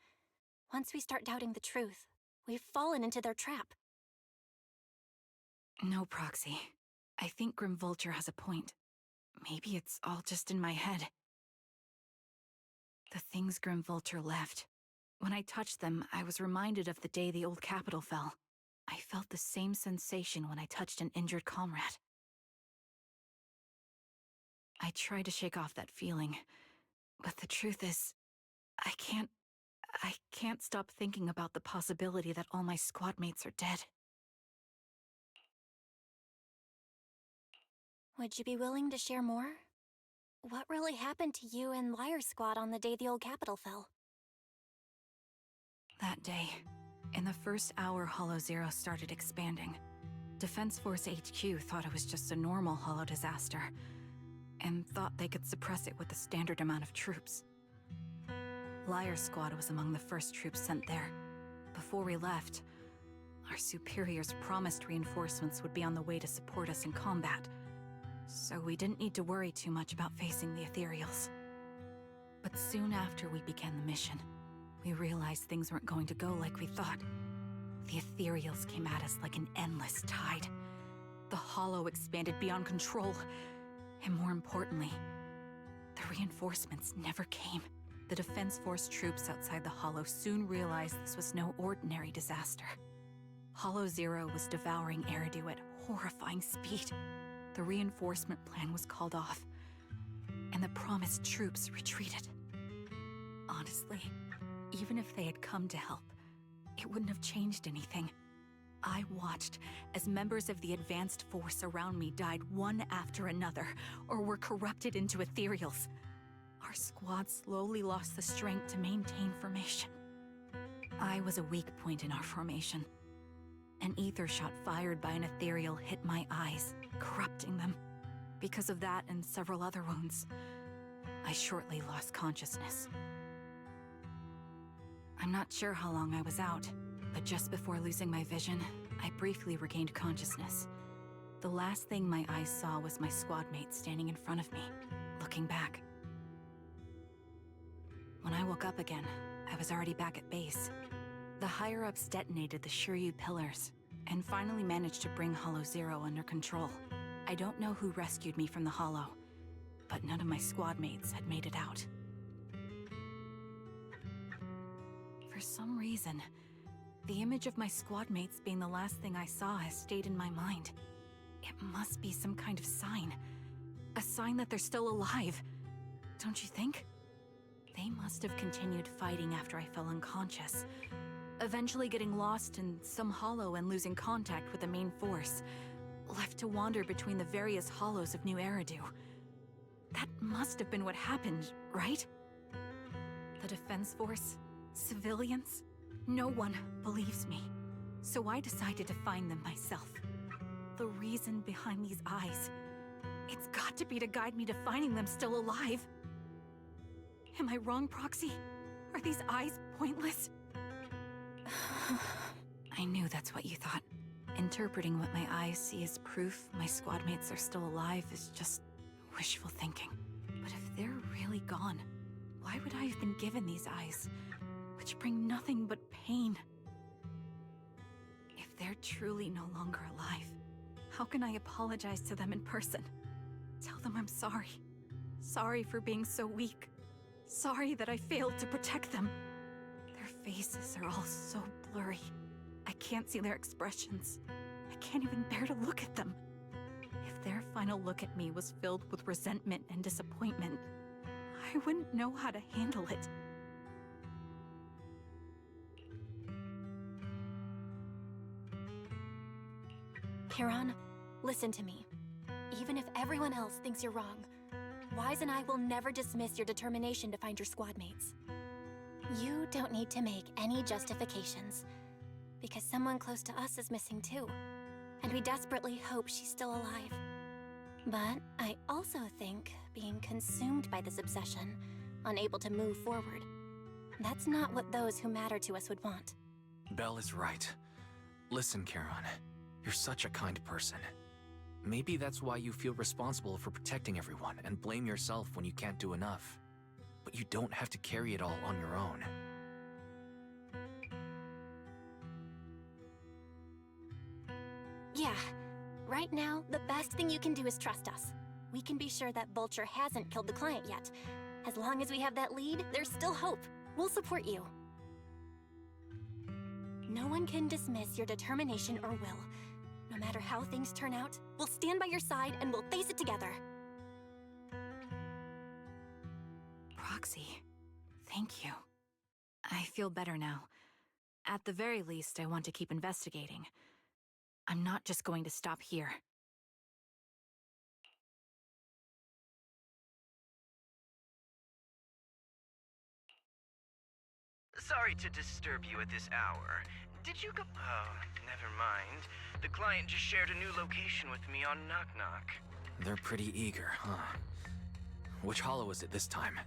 Once we start doubting the truth, we've fallen into their trap. No, Proxy. I think Grim Vulture has a point. Maybe it's all just in my head. The things Grim Vulture left. When I touched them, I was reminded of the day the old capital fell. I felt the same sensation when I touched an injured comrade. I tried to shake off that feeling, but the truth is, I can't stop thinking about the possibility that all my squad mates are dead. Would you be willing to share more? What really happened to you and Liar Squad on the day the old capital fell? That day, in the first hour Hollow Zero started expanding. Defense Force HQ thought it was just a normal Hollow disaster, and thought they could suppress it with the standard amount of troops. Liar Squad was among the first troops sent there. Before we left, our superiors promised reinforcements would be on the way to support us in combat, so we didn't need to worry too much about facing the Ethereals. But soon after we began the mission, we realized things weren't going to go like we thought. The Ethereals came at us like an endless tide. The Hollow expanded beyond control, and more importantly, the reinforcements never came. The Defense Force troops outside the Hollow soon realized this was no ordinary disaster. Hollow Zero was devouring Eridu at horrifying speed. The reinforcement plan was called off, and the promised troops retreated. Honestly, even if they had come to help, it wouldn't have changed anything. I watched as members of the advanced force around me died one after another, or were corrupted into Ethereals. Our squad slowly lost the strength to maintain formation. I was a weak point in our formation. An ether shot fired by an Ethereal hit my eyes, corrupting them. Because of that and several other wounds, I shortly lost consciousness. I'm not sure how long I was out, but just before losing my vision, I briefly regained consciousness. The last thing my eyes saw was my squad mate standing in front of me, looking back. When I woke up again, I was already back at base. The higher-ups detonated the Shiryu pillars, and finally managed to bring Hollow Zero under control. I don't know who rescued me from the Hollow, but none of my squad mates had made it out. For some reason, the image of my squad mates being the last thing I saw has stayed in my mind. It must be some kind of sign. A sign that they're still alive. Don't you think? They must have continued fighting after I fell unconscious, eventually getting lost in some hollow and losing contact with the main force, left to wander between the various hollows of New Eridu. That must have been what happened, right? The Defense Force? Civilians? No one believes me, so I decided to find them myself. The reason behind these eyes, it's got to be to guide me to finding them still alive. Am I wrong, Proxy? Are these eyes pointless? I knew that's what you thought. Interpreting what my eyes see as proof my squad mates are still alive is just wishful thinking. But if they're really gone, why would I have been given these eyes, which bring nothing but pain? If they're truly no longer alive, how can I apologize to them in person? Tell them I'm sorry. Sorry for being so weak. Sorry that I failed to protect them. Their faces are all so blurry. I can't see their expressions. I can't even bear to look at them. If their final look at me was filled with resentment and disappointment, I wouldn't know how to handle it. Kiran, listen to me. Even if everyone else thinks you're wrong, Wise and I will never dismiss your determination to find your squad mates. You don't need to make any justifications, because someone close to us is missing too, and we desperately hope she's still alive. But I also think being consumed by this obsession, unable to move forward, that's not what those who matter to us would want. Belle is right. Listen, Charon, you're such a kind person. Maybe that's why you feel responsible for protecting everyone and blame yourself when you can't do enough. But you don't have to carry it all on your own. Yeah. Right now, the best thing you can do is trust us. We can be sure that Vulture hasn't killed the client yet. As long as we have that lead, there's still hope. We'll support you. No one can dismiss your determination or will. No matter how things turn out, we'll stand by your side and we'll face it together. Proxy, thank you. I feel better now. At the very least, I want to keep investigating. I'm not just going to stop here. Sorry to disturb you at this hour. Did you go— Oh, never mind. The client just shared a new location with me on Knock Knock. They're pretty eager, huh? Which hollow is it this time?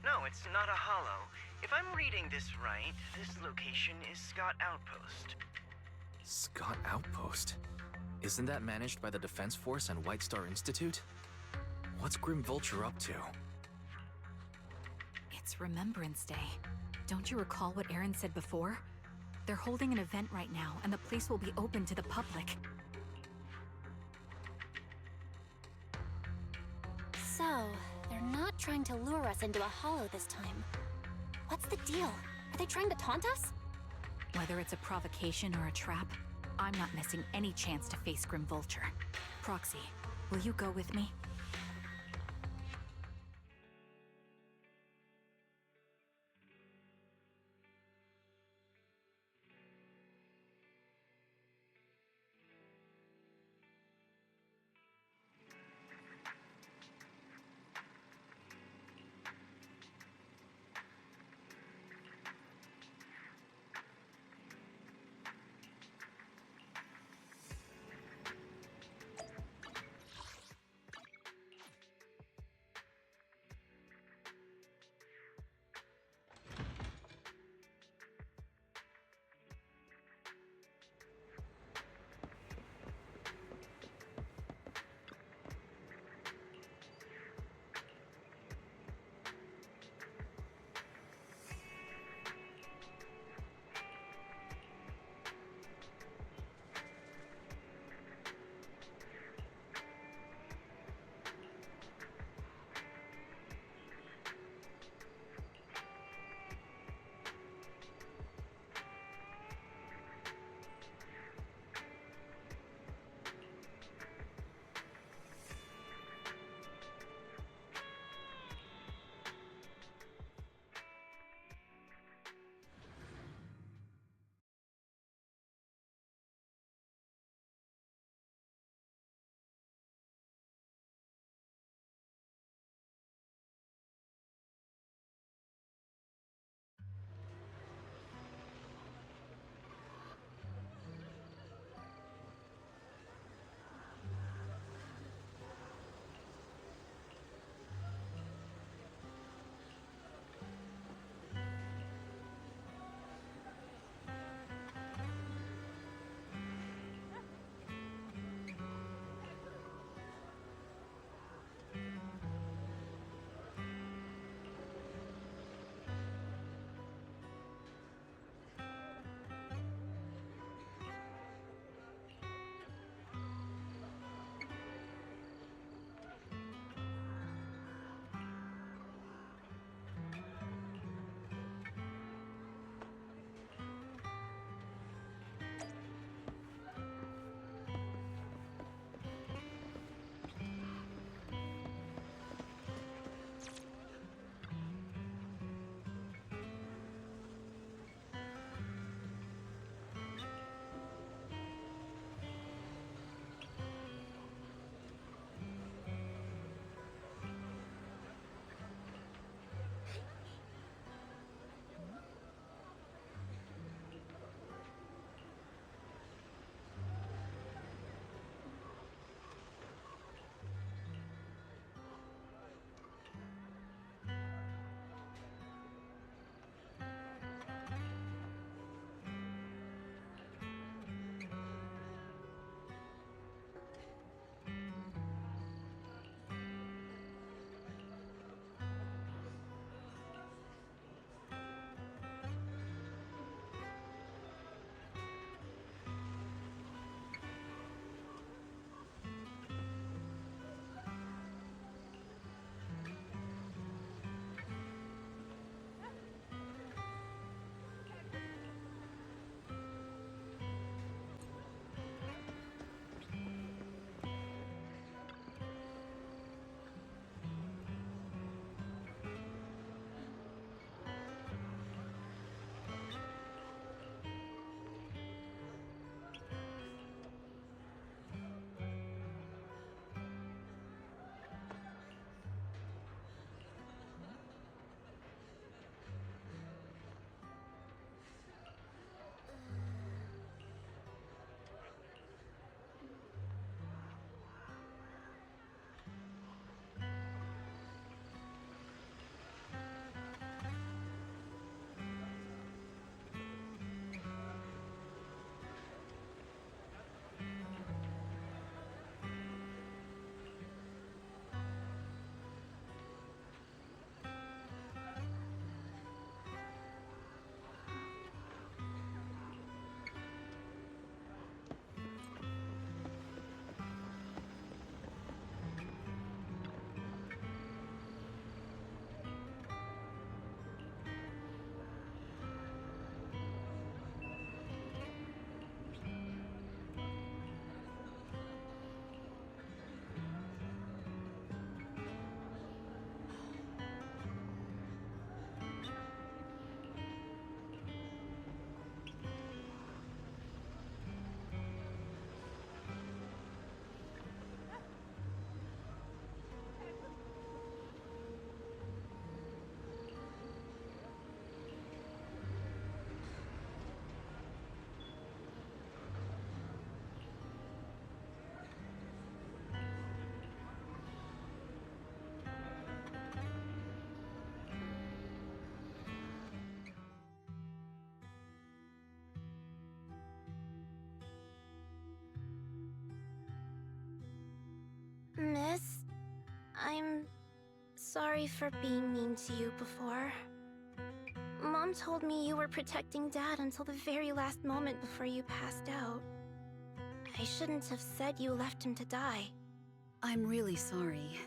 No, it's not a hollow. If I'm reading this right, this location is Scott Outpost. Scott Outpost? Isn't that managed by the Defense Force and White Star Institute? What's Grim Vulture up to? It's Remembrance Day. Don't you recall what Aaron said before? They're holding an event right now, and the place will be open to the public. So, they're not trying to lure us into a hollow this time. What's the deal? Are they trying to taunt us? Whether it's a provocation or a trap, I'm not missing any chance to face Grim Vulture. Proxy, will you go with me? sorry for being mean to you before. Mom told me you were protecting Dad until the very last moment before you passed out. I shouldn't have said you left him to die. I'm really sorry.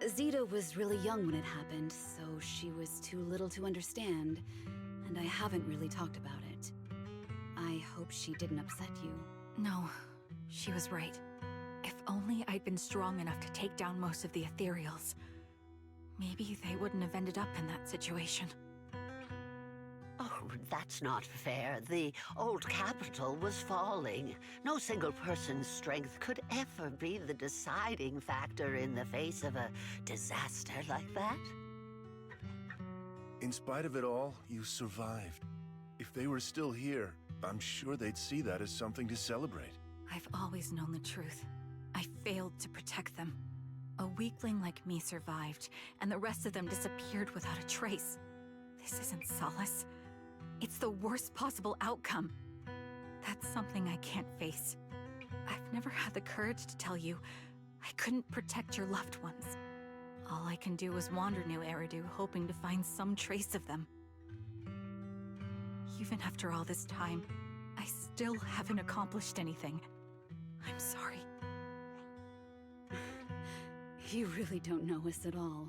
Zeta was really young when it happened, so she was too little to understand, and I haven't really talked about it. I hope she didn't upset you. No, she was right. If only I'd been strong enough to take down most of the Ethereals. Maybe they wouldn't have ended up in that situation. Oh, that's not fair. The old capital was falling. No single person's strength could ever be the deciding factor in the face of a disaster like that. In spite of it all, you survived. If they were still here, I'm sure they'd see that as something to celebrate. I've always known the truth. I failed to protect them. A weakling like me survived, and the rest of them disappeared without a trace. This isn't solace. It's the worst possible outcome. That's something I can't face. I've never had the courage to tell you I couldn't protect your loved ones. All I can do is wander New Eridu, hoping to find some trace of them. Even after all this time, I still haven't accomplished anything. I'm sorry. You really don't know us at all.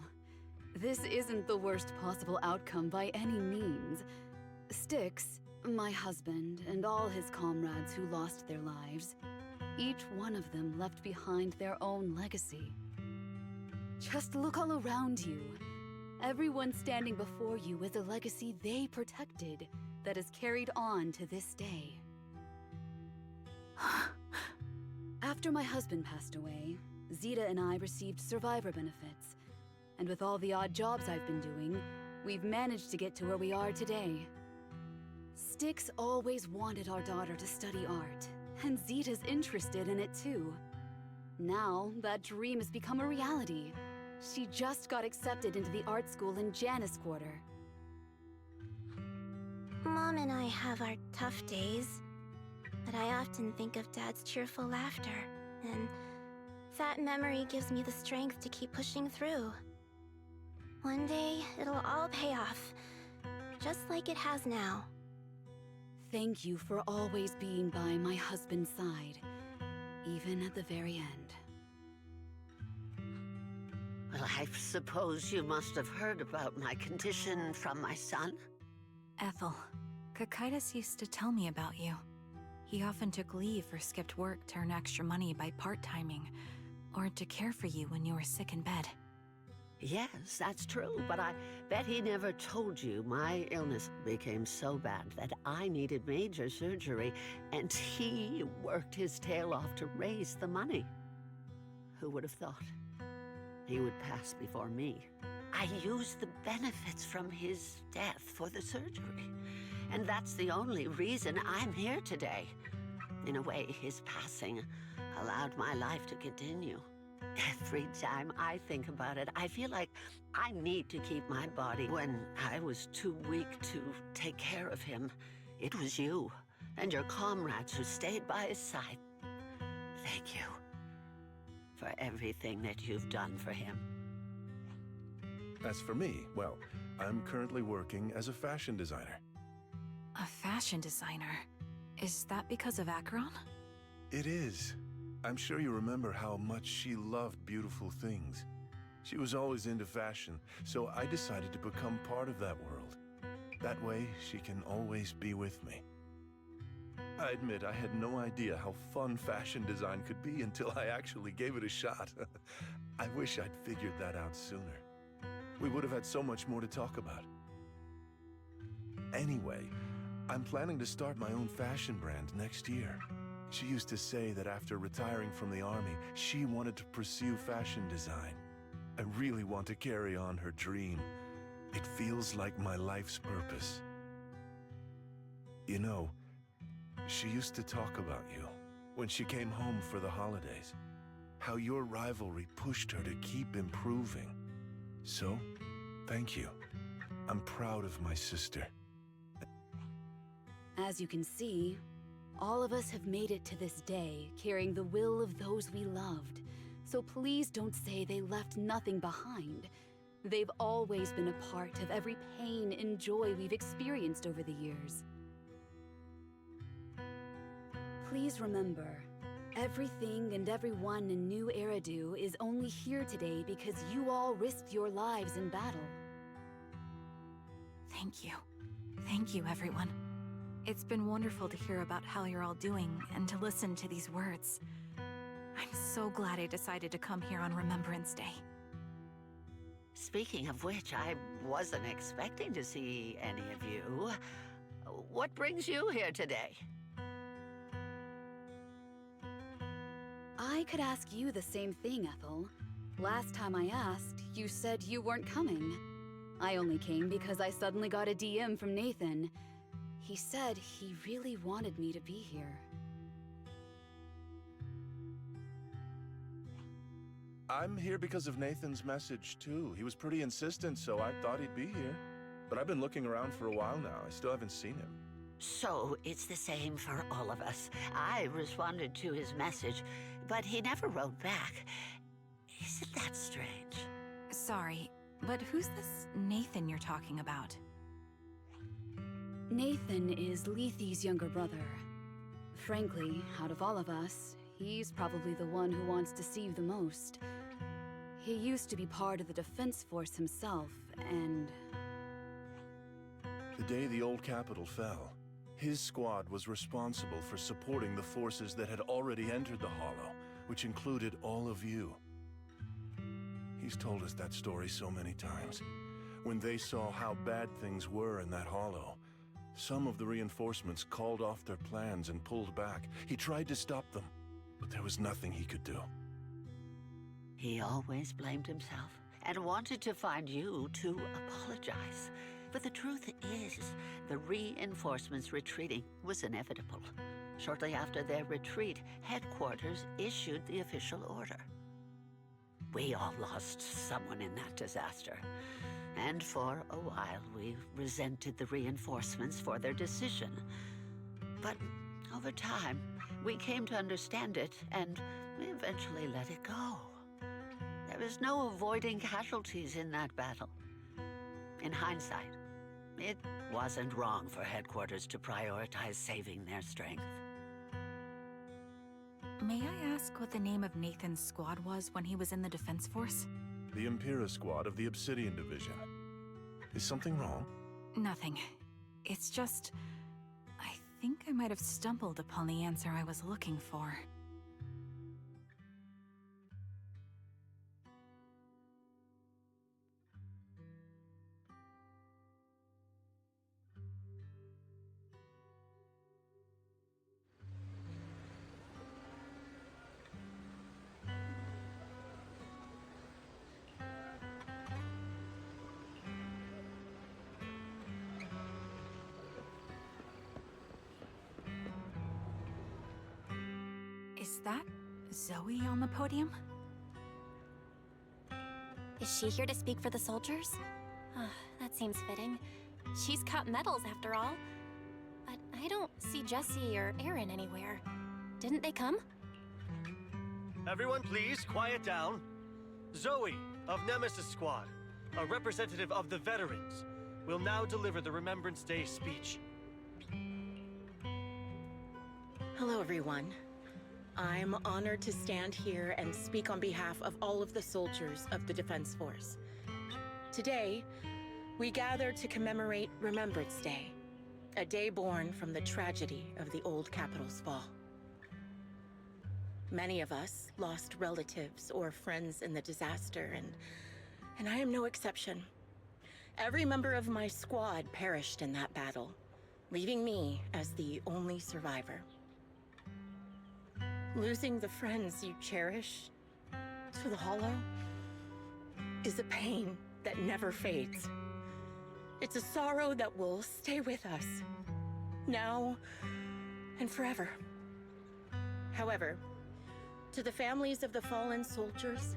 This isn't the worst possible outcome by any means. Styx, my husband, and all his comrades who lost their lives, each one of them left behind their own legacy. Just look all around you. Everyone standing before you is a legacy they protected that is carried on to this day. After my husband passed away, Zeta and I received survivor benefits. And with all the odd jobs I've been doing, we've managed to get to where we are today. Styx always wanted our daughter to study art, and Zeta's interested in it too. Now, that dream has become a reality. She just got accepted into the art school in Janus Quarter. Mom and I have our tough days, but I often think of Dad's cheerful laughter, and that memory gives me the strength to keep pushing through. One day, it'll all pay off, just like it has now. Thank you for always being by my husband's side, even at the very end. Well, I suppose you must have heard about my condition from my son. Ethel, Cocytus used to tell me about you. He often took leave or skipped work to earn extra money by part-timing, or to care for you when you were sick in bed. Yes, that's true, but I bet he never told you my illness became so bad that I needed major surgery, and he worked his tail off to raise the money. Who would have thought? He would pass before me. I used the benefits from his death for the surgery, and that's the only reason I'm here today. In a way, his passing allowed my life to continue. Every time I think about it, I feel like I need to keep my body. When I was too weak to take care of him, it was you and your comrades who stayed by his side. Thank you for everything that you've done for him. As for me, well, I'm currently working as a fashion designer. A fashion designer? Is that because of Acheron? It is. I'm sure you remember how much she loved beautiful things. She was always into fashion, so I decided to become part of that world. That way, she can always be with me. I admit I had no idea how fun fashion design could be until I actually gave it a shot. I wish I'd figured that out sooner. We would have had so much more to talk about. Anyway, I'm planning to start my own fashion brand next year. She used to say that after retiring from the army, she wanted to pursue fashion design. I really want to carry on her dream. It feels like my life's purpose. You know, she used to talk about you when she came home for the holidays. How your rivalry pushed her to keep improving. So, thank you. I'm proud of my sister. As you can see, all of us have made it to this day, carrying the will of those we loved. So please don't say they left nothing behind. They've always been a part of every pain and joy we've experienced over the years. Please remember, everything and everyone in New Eridu is only here today because you all risked your lives in battle. Thank you. Thank you, everyone. It's been wonderful to hear about how you're all doing and to listen to these words. I'm so glad I decided to come here on Remembrance Day. Speaking of which, I wasn't expecting to see any of you. What brings you here today? I could ask you the same thing, Ethel. Last time I asked, you said you weren't coming. I only came because I suddenly got a DM from Nathan. He said he really wanted me to be here. I'm here because of Nathan's message, too. He was pretty insistent, so I thought he'd be here. But I've been looking around for a while now. I still haven't seen him. So, it's the same for all of us. I responded to his message, but he never wrote back. Isn't that strange? Sorry, but who's this Nathan you're talking about? Nathan is Lethe's younger brother. Frankly, out of all of us, he's probably the one who wants to see you the most. He used to be part of the Defense Force himself, and... The day the old capital fell, his squad was responsible for supporting the forces that had already entered the Hollow, which included all of you. He's told us that story so many times. When they saw how bad things were in that Hollow, some of the reinforcements called off their plans and pulled back. He tried to stop them, but there was nothing he could do. He always blamed himself and wanted to find you to apologize. But the truth is, the reinforcements retreating was inevitable. Shortly after their retreat, headquarters issued the official order. We all lost someone in that disaster. And for a while, we resented the reinforcements for their decision. But over time, we came to understand it, and we eventually let it go. There is no avoiding casualties in that battle. In hindsight, it wasn't wrong for headquarters to prioritize saving their strength. May I ask what the name of Nathan's squad was when he was in the Defense Force? The Impera squad of the Obsidian Division. Is something wrong? Nothing. It's just... I think I might have stumbled upon the answer I was looking for. Is that Zoe on the podium? Is she here to speak for the soldiers? That seems fitting. She's got medals after all. But I don't see Jesse or Aaron anywhere. Didn't they come? Everyone please, quiet down. Zoe, of Nemesis Squad, a representative of the veterans, will now deliver the Remembrance Day speech. Hello, everyone. I'm honored to stand here and speak on behalf of all of the soldiers of the Defense Force. Today, we gather to commemorate Remembrance Day, a day born from the tragedy of the old capital's fall. Many of us lost relatives or friends in the disaster, and I am no exception. Every member of my squad perished in that battle, leaving me as the only survivor. Losing the friends you cherish to the Hollow is a pain that never fades. It's a sorrow that will stay with us, now and forever. However, to the families of the fallen soldiers,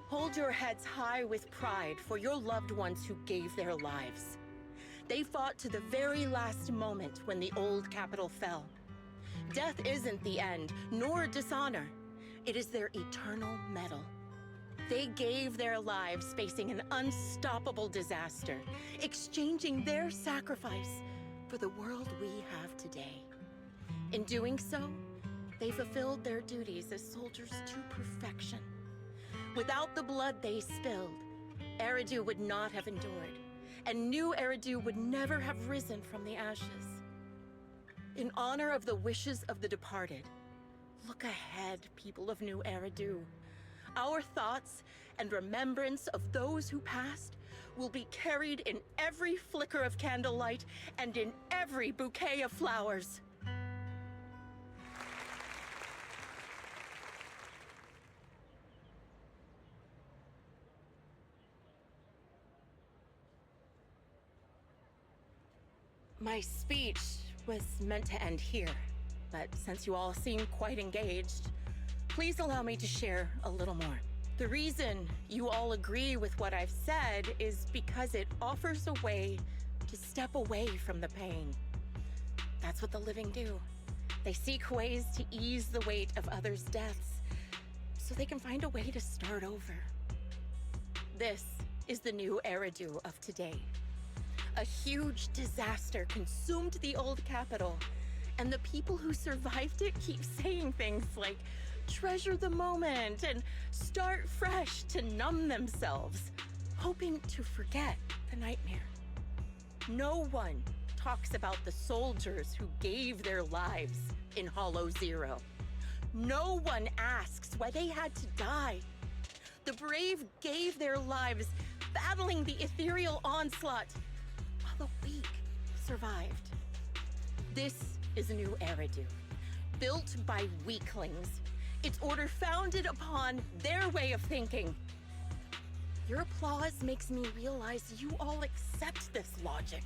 hold your heads high with pride for your loved ones who gave their lives. They fought to the very last moment when the old capital fell. Death isn't the end, nor dishonor. It is their eternal medal. They gave their lives facing an unstoppable disaster, exchanging their sacrifice for the world we have today. In doing so, they fulfilled their duties as soldiers to perfection. Without the blood they spilled, Eridu would not have endured, and New Eridu would never have risen from the ashes. In honor of the wishes of the departed, look ahead, people of New Eridu. Our thoughts and remembrance of those who passed will be carried in every flicker of candlelight and in every bouquet of flowers. My speech was meant to end here, but since you all seem quite engaged, please allow me to share a little more. The reason you all agree with what I've said is because it offers a way to step away from the pain. That's what the living do. They seek ways to ease the weight of others' deaths so they can find a way to start over. This is the New Eridu of today. A huge disaster consumed the old capital, and the people who survived it keep saying things like, treasure the moment and start fresh to numb themselves, hoping to forget the nightmare. No one talks about the soldiers who gave their lives in Hollow Zero. No one asks why they had to die. The brave gave their lives battling the ethereal onslaught, while the weak survived. This is a New Eridu, built by weaklings. Its order founded upon their way of thinking. Your applause makes me realize you all accept this logic.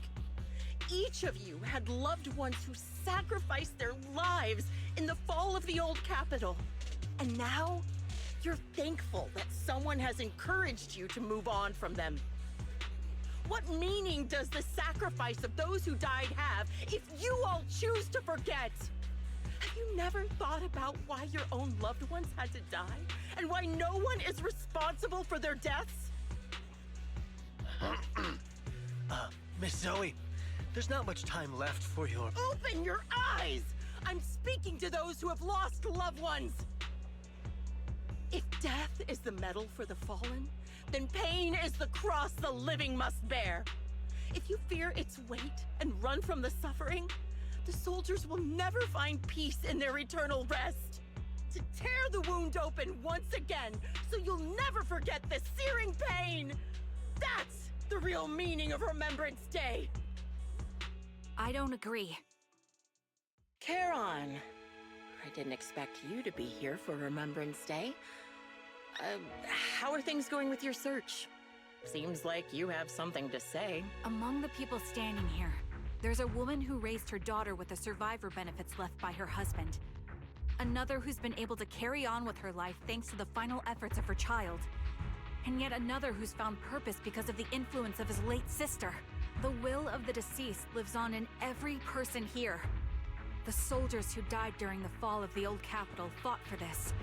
Each of you had loved ones who sacrificed their lives in the fall of the old capital. And now, you're thankful that someone has encouraged you to move on from them. What meaning does the sacrifice of those who died have if you all choose to forget? Have you never thought about why your own loved ones had to die? And why no one is responsible for their deaths? Miss Zoe, there's not much time left for your... Open your eyes! I'm speaking to those who have lost loved ones! If death is the medal for the fallen, then pain is the cross the living must bear. If you fear its weight and run from the suffering, the soldiers will never find peace in their eternal rest. To tear the wound open once again, so you'll never forget the searing pain! That's the real meaning of Remembrance Day! I don't agree. Charon, I didn't expect you to be here for Remembrance Day. How are things going with your search? Seems like you have something to say. Among the people standing here, there's a woman who raised her daughter with the survivor benefits left by her husband. Another who's been able to carry on with her life thanks to the final efforts of her child. And yet another who's found purpose because of the influence of his late sister. The will of the deceased lives on in every person here. The soldiers who died during the fall of the old capital fought for this.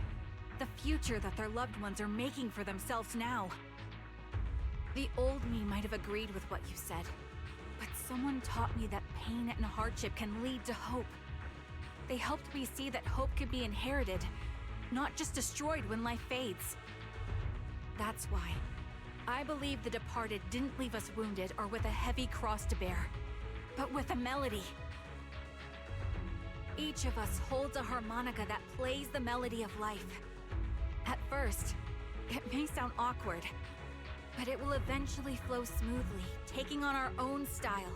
The future that their loved ones are making for themselves now. The old me might have agreed with what you said, but someone taught me that pain and hardship can lead to hope. They helped me see that hope could be inherited, not just destroyed when life fades. That's why I believe the departed didn't leave us wounded or with a heavy cross to bear, but with a melody. Each of us holds a harmonica that plays the melody of life. At first, it may sound awkward, but it will eventually flow smoothly, taking on our own style,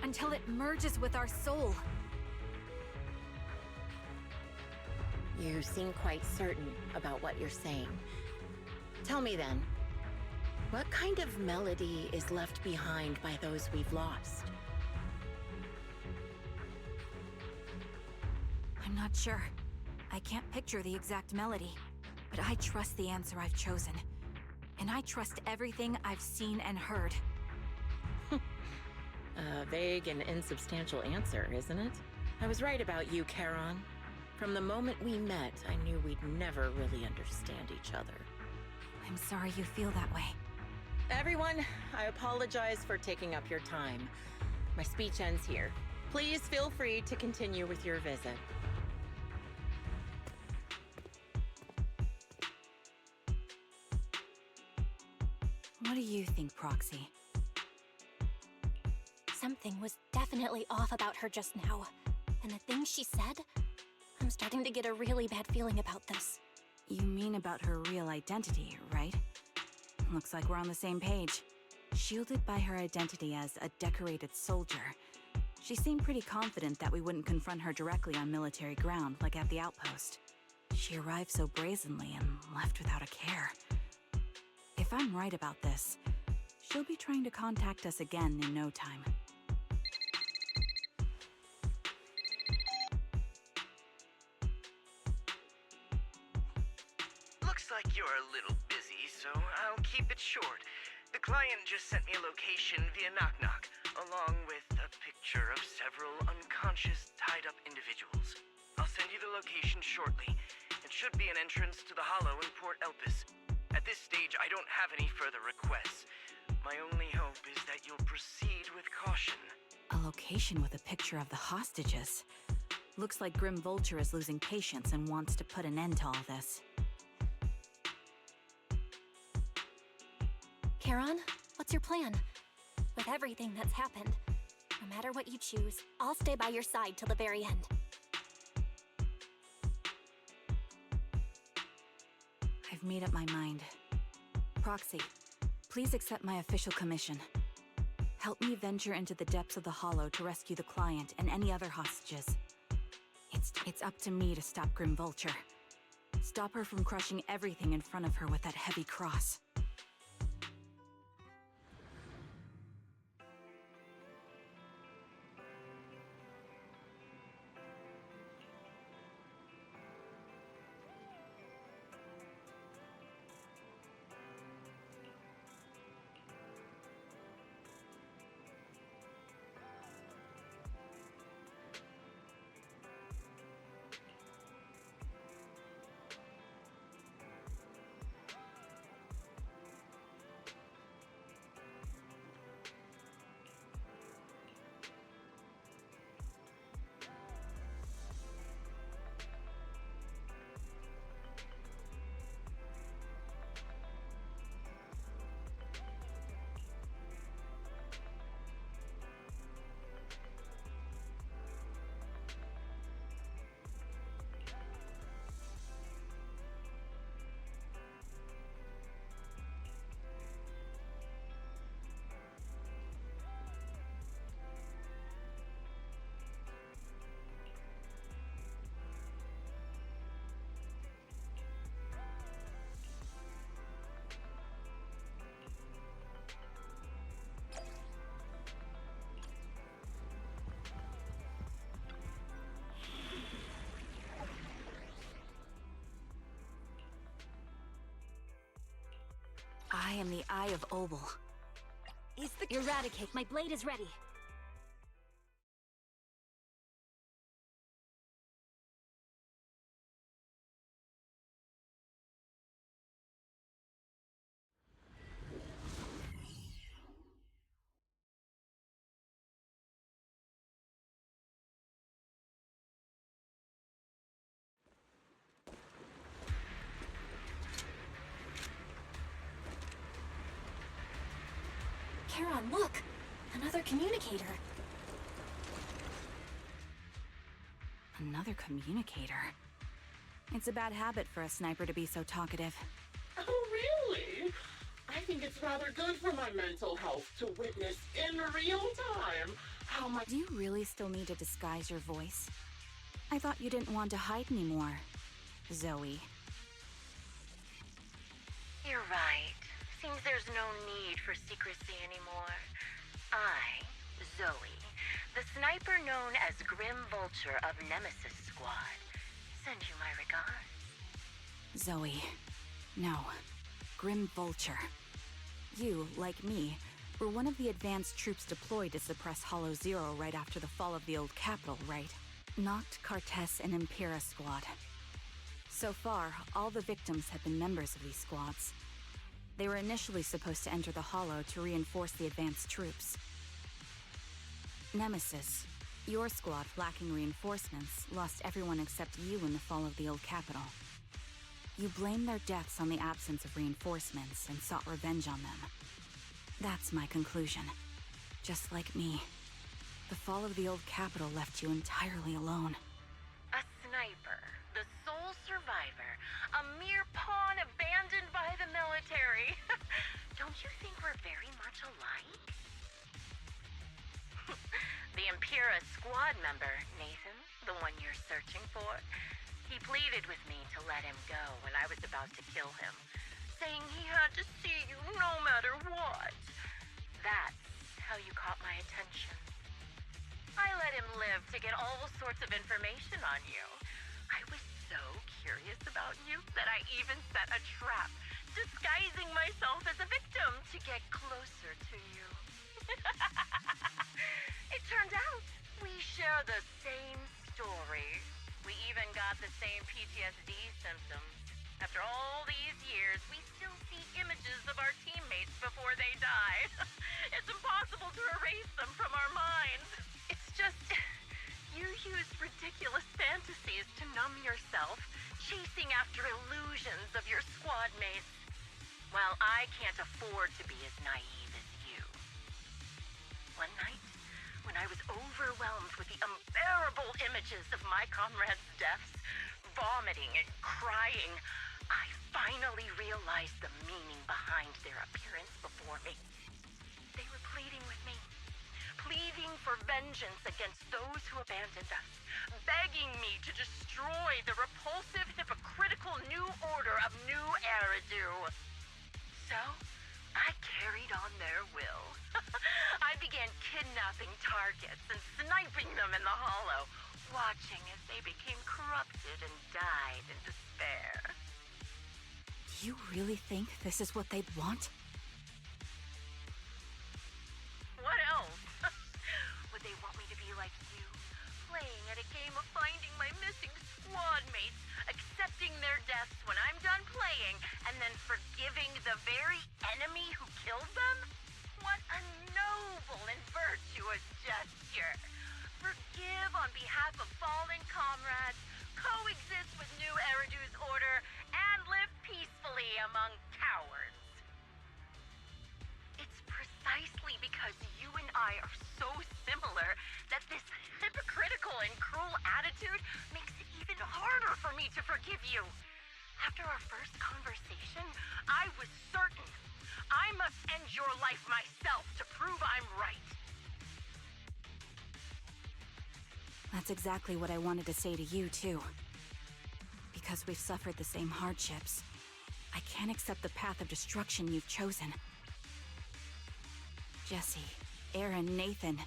until it merges with our soul. You seem quite certain about what you're saying. Tell me then, what kind of melody is left behind by those we've lost? I'm not sure. I can't picture the exact melody, but I trust the answer I've chosen. And I trust everything I've seen and heard. A vague and insubstantial answer, isn't it? I was right about you, Charon. From the moment we met, I knew we'd never really understand each other. I'm sorry you feel that way. Everyone, I apologize for taking up your time. My speech ends here. Please feel free to continue with your visit. What do you think, Proxy? Something was definitely off about her just now. And the things she said, I'm starting to get a really bad feeling about this. You mean about her real identity, right? Looks like we're on the same page. Shielded by her identity as a decorated soldier, she seemed pretty confident that we wouldn't confront her directly on military ground like at the outpost. She arrived so brazenly and left without a care. If I'm right about this, she'll be trying to contact us again in no time. Looks like you're a little busy, so I'll keep it short. The client just sent me a location via Knock Knock, along with a picture of several unconscious, tied-up individuals. I'll send you the location shortly. It should be an entrance to the Hollow in Port Elpis. At this stage, I don't have any further requests. My only hope is that you'll proceed with caution. A location with a picture of the hostages. Looks like Grim Vulture is losing patience and wants to put an end to all this. Charon, what's your plan? With everything that's happened, no matter what you choose, I'll stay by your side till the very end. I've made up my mind. Proxy, please accept my official commission. Help me venture into the depths of the Hollow to rescue the client and any other hostages. It's up to me to stop Grim Vulture. Stop her from crushing everything in front of her with that heavy cross. I am the Eye of Obel. Eradicate, my blade is ready. Charon, look! Another communicator. Another communicator? It's a bad habit for a sniper to be so talkative. Oh, really? I think it's rather good for my mental health to witness in real time how my... Do you really still need to disguise your voice? I thought you didn't want to hide anymore, Zoe. You're right. Seems there's no need for secrecy anymore. I, Zoe, the sniper known as Grim Vulture of Nemesis Squad, send you my regards. Zoe. No. Grim Vulture. You, like me, were one of the advanced troops deployed to suppress Hollow Zero right after the fall of the old capital, right? Noct, Kartess, and Impera Squad. So far, all the victims have been members of these squads. They were initially supposed to enter the Hollow to reinforce the advanced troops. Nemesis, your squad, lacking reinforcements, lost everyone except you in the fall of the old capital. You blamed their deaths on the absence of reinforcements and sought revenge on them. That's my conclusion. Just like me, the fall of the old capital left you entirely alone. A sniper, the sole survivor, a mere pawn abandoned by the military. Don't you think we're very much alike? The Impera squad member, Nathan, the one you're searching for, he pleaded with me to let him go when I was about to kill him, saying he had to see you no matter what. That's how you caught my attention. I let him live to get all sorts of information on you. I was so curious about you that I even set a trap, disguising myself as a victim to get closer to you. It turned out we share the same story. We even got the same PTSD symptoms. After all these years, we still see images of our teammates before they die. It's impossible to erase them from our minds. It's just, you use ridiculous fantasies to numb yourself, chasing after illusions of your squad mates. Well, I can't afford to be as naive as you. One night, when I was overwhelmed with the unbearable images of my comrades' deaths, vomiting and crying, I finally realized the meaning behind their appearance before me. They were pleading with me, pleading for vengeance against those who abandoned us, begging me to destroy the repulsive, hypocritical new order of New Eridu. So, I carried on their will. I began kidnapping targets and sniping them in the Hollow, watching as they became corrupted and died in despair. Do you really think this is what they'd want? What else? Would they want me to be like you, playing at a game of finding my missing squad mates, accepting their deaths when I'm done playing, and then forgiving the very enemy who killed them? What a noble and virtuous gesture! Forgive on behalf of fallen comrades, coexist with New Eridu's order, and live peacefully among cowards. It's precisely because you and I are so similar that this hypocritical and cruel attitude makes it even harder for me to forgive you. After our first conversation, I was certain I must end your life myself to prove I'm right. That's exactly what I wanted to say to you, too. Because we've suffered the same hardships, I can't accept the path of destruction you've chosen. Jesse, Aaron, Nathan,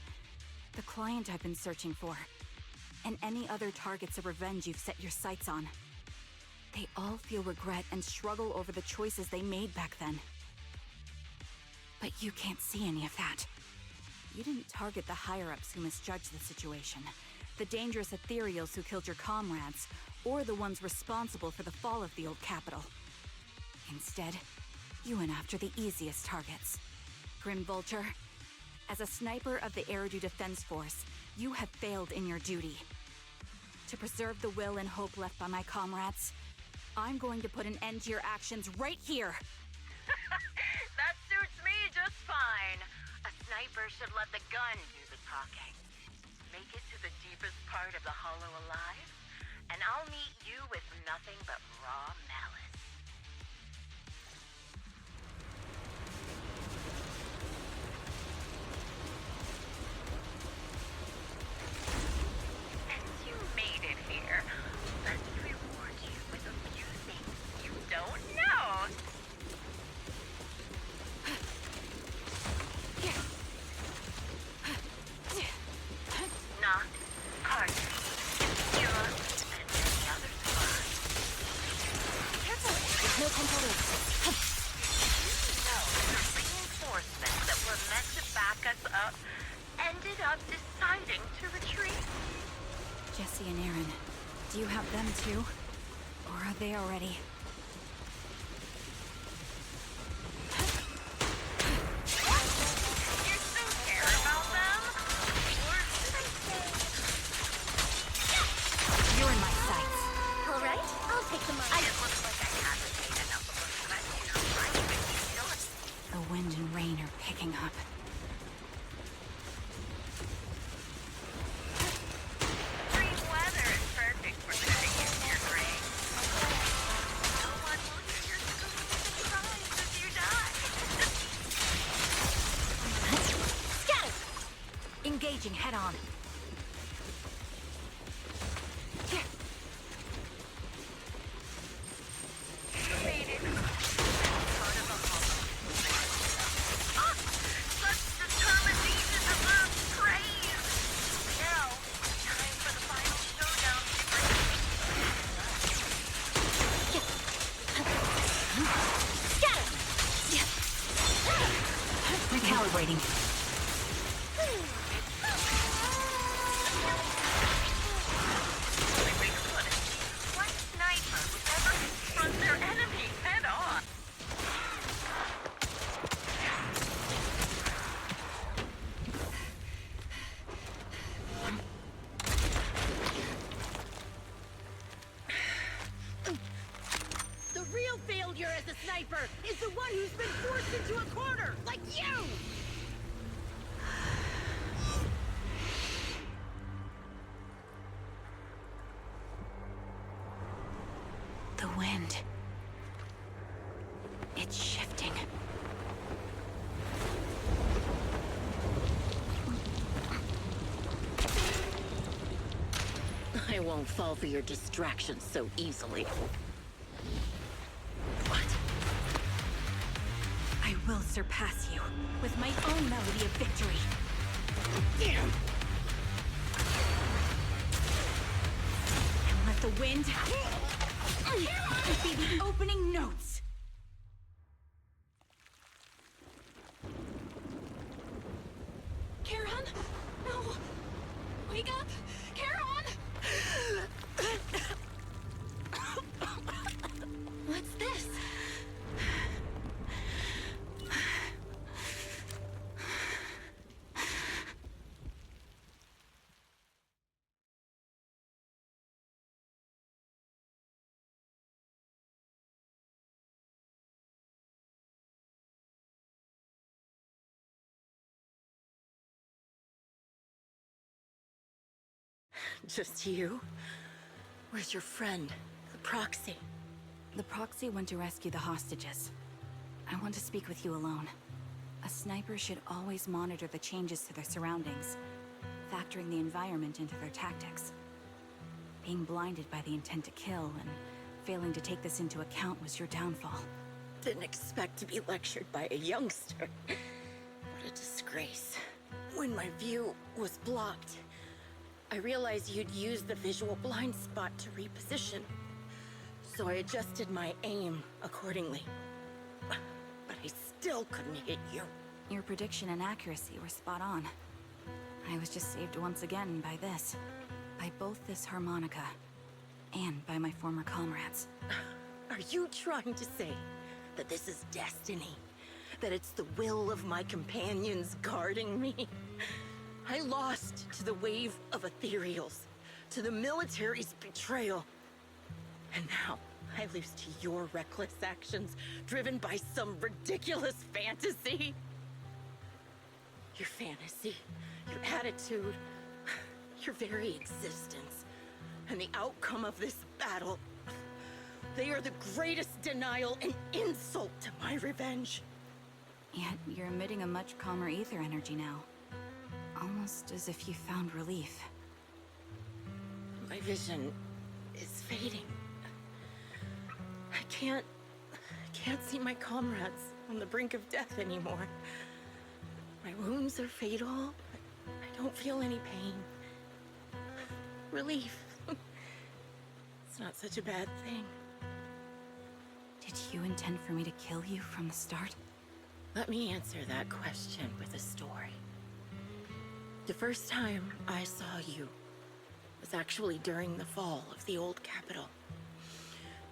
the client I've been searching for, and any other targets of revenge you've set your sights on. They all feel regret and struggle over the choices they made back then. But you can't see any of that. You didn't target the higher-ups who misjudged the situation, the dangerous ethereals who killed your comrades, or the ones responsible for the fall of the old capital. Instead, you went after the easiest targets. Grim Vulture, as a sniper of the Eridu Defense Force, you have failed in your duty. To preserve the will and hope left by my comrades, I'm going to put an end to your actions right here! That suits me just fine. A sniper should let the gun do the talking. Make it to the deepest part of the Hollow alive, and I'll meet you with nothing but raw malice. Since you made it here, let me reward you with a few things you don't know. Knock, Carter, Kira, and many others of ours. Careful! There's no control. You know the reinforcements that were meant to back us up ended up deciding to retreat. Jesse and Aaron, do you have them too? Or are they already? and rain are picking up. Extreme weather is perfect for cutting into your brain. No one will hear your screams and cries as you die. Scatter! Engaging head-on. Recalibrating. What sniper would ever confront their enemy head on? The real failure as a sniper is the one who's been forced into a corner, like you! The wind. It's shifting. I won't fall for your distractions so easily. I will surpass you with my own melody of victory. Damn! And let the wind be the opening notes. Charon? No! Wake up! Charon! What's this? Just you? Where's your friend, the Proxy? The Proxy went to rescue the hostages. I want to speak with you alone. A sniper should always monitor the changes to their surroundings, factoring the environment into their tactics. Being blinded by the intent to kill and failing to take this into account was your downfall. Didn't expect to be lectured by a youngster. What a disgrace. When my view was blocked, I realized you'd used the visual blind spot to reposition. So I adjusted my aim accordingly. But I still couldn't hit you. Your prediction and accuracy were spot on. I was just saved once again by this. By both this harmonica and by my former comrades. Are you trying to say that this is destiny? That it's the will of my companions guarding me? I lost to the wave of ethereals, to the military's betrayal. And now I lose to your reckless actions, driven by some ridiculous fantasy. Your fantasy, your attitude, your very existence, and the outcome of this battle. They are the greatest denial and insult to my revenge. Yet you're emitting a much calmer ether energy now. Almost as if you found relief. My vision is fading. I can't see my comrades on the brink of death anymore. My wounds are fatal, but I don't feel any pain. Relief. It's not such a bad thing. Did you intend for me to kill you from the start? Let me answer that question with a story. The first time I saw you was actually during the fall of the old capital.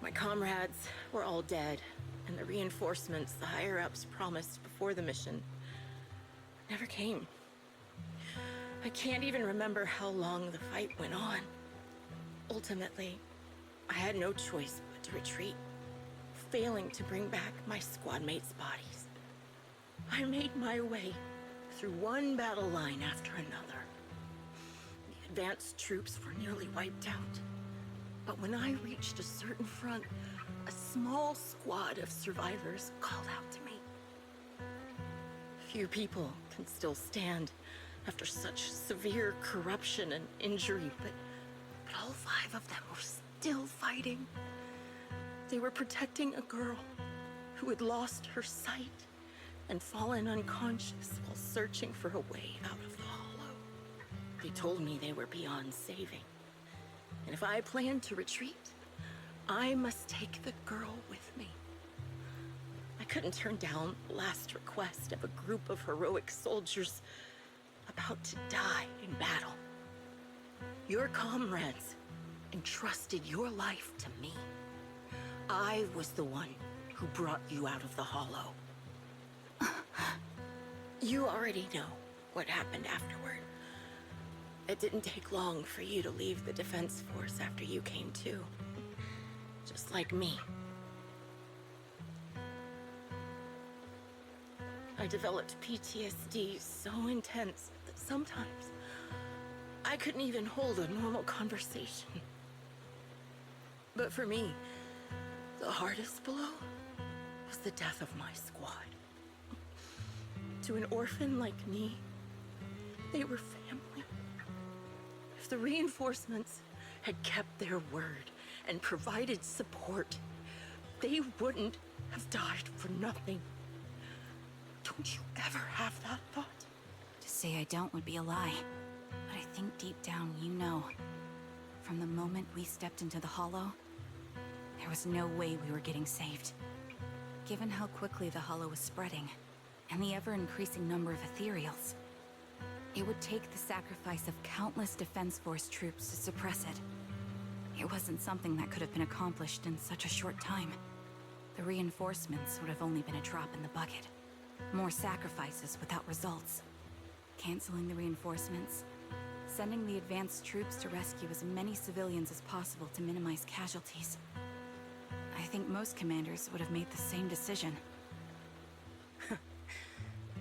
My comrades were all dead, and the reinforcements the higher-ups promised before the mission never came. I can't even remember how long the fight went on. Ultimately, I had no choice but to retreat, failing to bring back my squad mates' bodies. I made my way through one battle line after another. The advanced troops were nearly wiped out. But when I reached a certain front, a small squad of survivors called out to me. Few people can still stand after such severe corruption and injury, but all 5 of them were still fighting. They were protecting a girl who had lost her sight and fallen unconscious while searching for a way out of the hollow. They told me they were beyond saving. And if I planned to retreat, I must take the girl with me. I couldn't turn down the last request of a group of heroic soldiers about to die in battle. Your comrades entrusted your life to me. I was the one who brought you out of the hollow. You already know what happened afterward. It didn't take long for you to leave the Defense Force after you came to. Just like me. I developed PTSD so intense that sometimes I couldn't even hold a normal conversation. But for me, the hardest blow was the death of my squad. To an orphan like me, they were family. If the reinforcements had kept their word and provided support, they wouldn't have died for nothing. Don't you ever have that thought? To say I don't would be a lie. But I think deep down you know. From the moment we stepped into the Hollow, there was no way we were getting saved. Given how quickly the Hollow was spreading, and the ever-increasing number of Ethereals, it would take the sacrifice of countless Defense Force troops to suppress it. It wasn't something that could have been accomplished in such a short time. The reinforcements would have only been a drop in the bucket. More sacrifices without results. Canceling the reinforcements, sending the advanced troops to rescue as many civilians as possible to minimize casualties. I think most commanders would have made the same decision.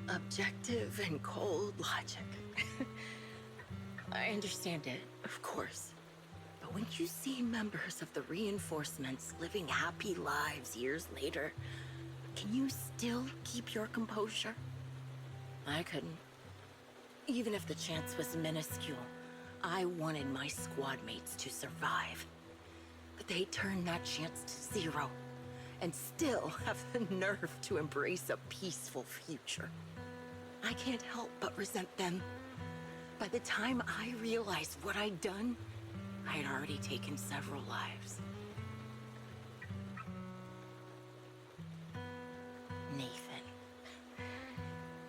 Objective and cold logic. I understand it, of course. But when you see members of the reinforcements living happy lives years later, can you still keep your composure? I couldn't. Even if the chance was minuscule, I wanted my squad mates to survive. But they turned that chance to 0, and still have the nerve to embrace a peaceful future. I can't help but resent them. By the time I realized what I'd done, I had already taken several lives. Nathan.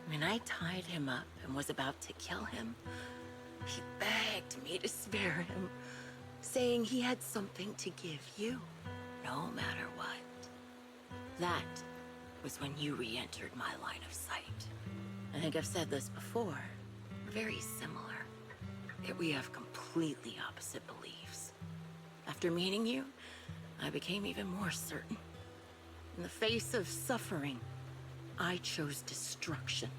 When I tied him up and was about to kill him, he begged me to spare him, saying he had something to give you, no matter what. That was when you re-entered my line of sight. I think I've said this before. We're very similar, yet we have completely opposite beliefs. After meeting you, I became even more certain. In the face of suffering, I chose destruction,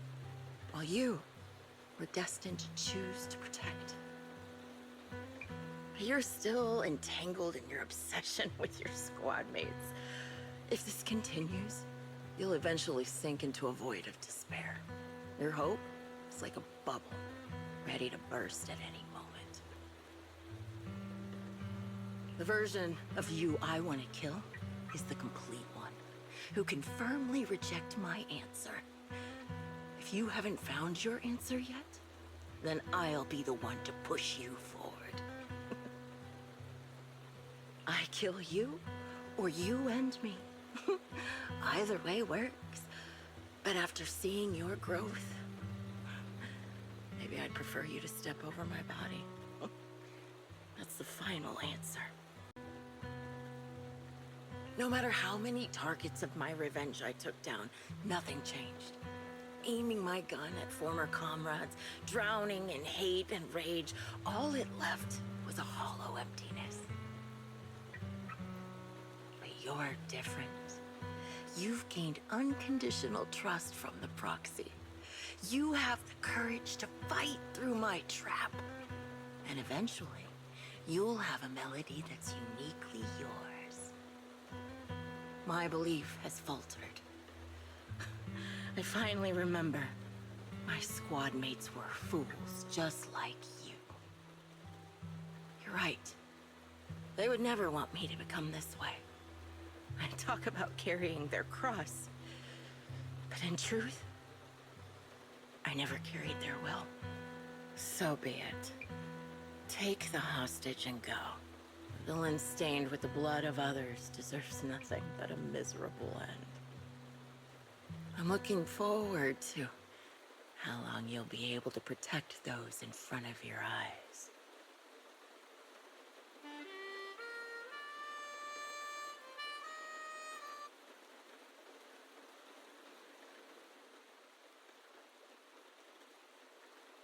while you were destined to choose to protect. You're still entangled in your obsession with your squad mates. If this continues, you'll eventually sink into a void of despair. Your hope is like a bubble, ready to burst at any moment. The version of you I want to kill is the complete one, who can firmly reject my answer. If you haven't found your answer yet, then I'll be the one to push you forward. I kill you, or you end me. Either way works. But after seeing your growth, maybe I'd prefer you to step over my body. That's the final answer. No matter how many targets of my revenge I took down, nothing changed. Aiming my gun at former comrades, drowning in hate and rage, all it left was a hollow emptiness. But you're different. You've gained unconditional trust from the proxy. You have the courage to fight through my trap. And eventually, you'll have a melody that's uniquely yours. My belief has faltered. I finally remember. My squad mates were fools, just like you. You're right. They would never want me to become this way. And talk about carrying their cross. But in truth, I never carried their will. So be it. Take the hostage and go. A villain stained with the blood of others deserves nothing but a miserable end. I'm looking forward to how long you'll be able to protect those in front of your eyes.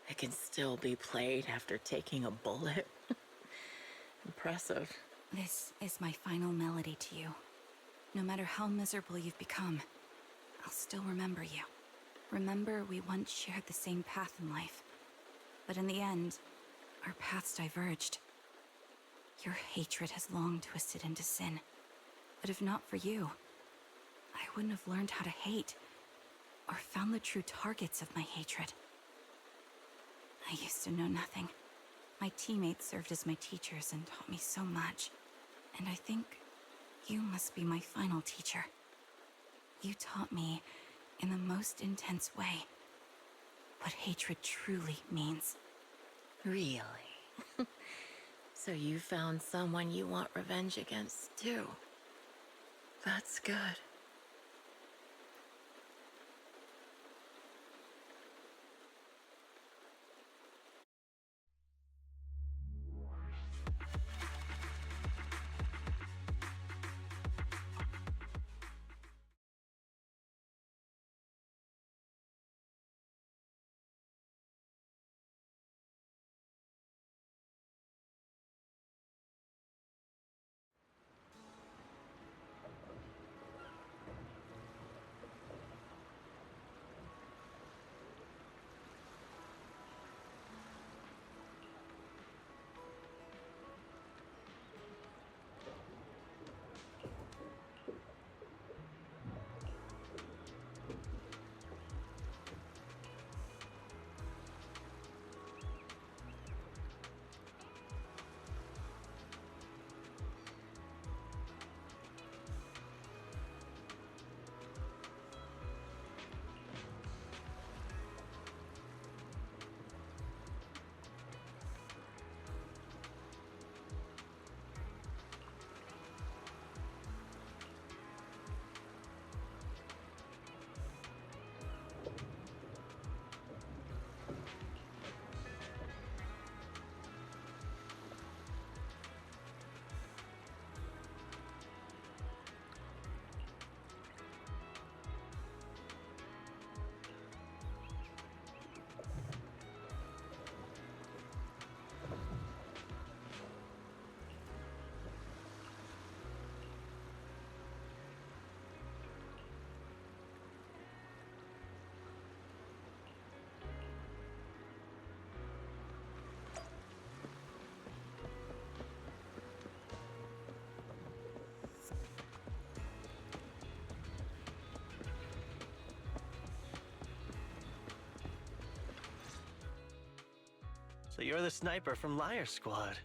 It can still be played after taking a bullet. Impressive. This is my final melody to you. No matter how miserable you've become, I'll still remember you. Remember we once shared the same path in life. But in the end, our paths diverged. Your hatred has long twisted into sin. But if not for you, I wouldn't have learned how to hate, or found the true targets of my hatred. I used to know nothing. My teammates served as my teachers and taught me so much. And I think you must be my final teacher. You taught me, in the most intense way, what hatred truly means. Really? So you found someone you want revenge against, too. That's good. So you're the sniper from Liar Squad.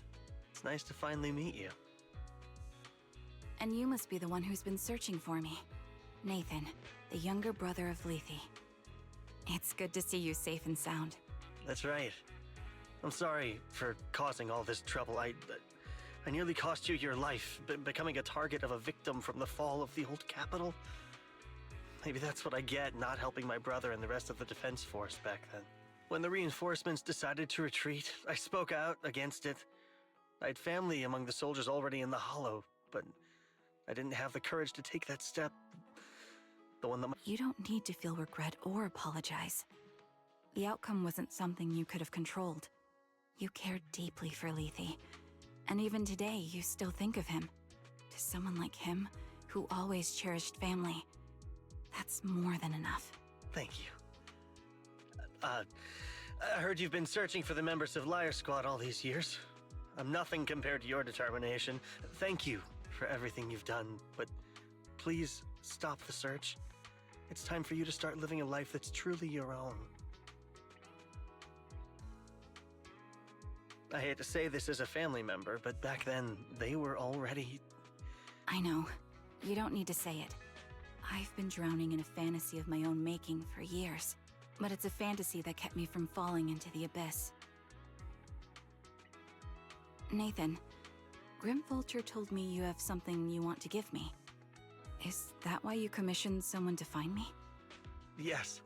It's nice to finally meet you. And you must be the one who's been searching for me. Nathan, the younger brother of Lethe. It's good to see you safe and sound. That's right. I'm sorry for causing all this trouble. I nearly cost you your life, becoming a target of a victim from the fall of the old capital. Maybe that's what I get not helping my brother and the rest of the defense force back then. When the reinforcements decided to retreat, I spoke out against it. I had family among the soldiers already in the Hollow, but I didn't have the courage to take that step. The one that You don't need to feel regret or apologize. The outcome wasn't something you could have controlled. You cared deeply for Lethe, and even today you still think of him. To someone like him, who always cherished family, That's more than enough. Thank you. I heard you've been searching for the members of Liar Squad all these years. I'm nothing compared to your determination. Thank you for everything you've done, but please stop the search. It's time for you to start living a life that's truly your own. I hate to say this as a family member, but back then, they were already... I know. You don't need to say it. I've been drowning in a fantasy of my own making for years, but it's a fantasy that kept me from falling into the abyss. Nathan, Grim Vulture told me you have something you want to give me. Is that why you commissioned someone to find me? Yes.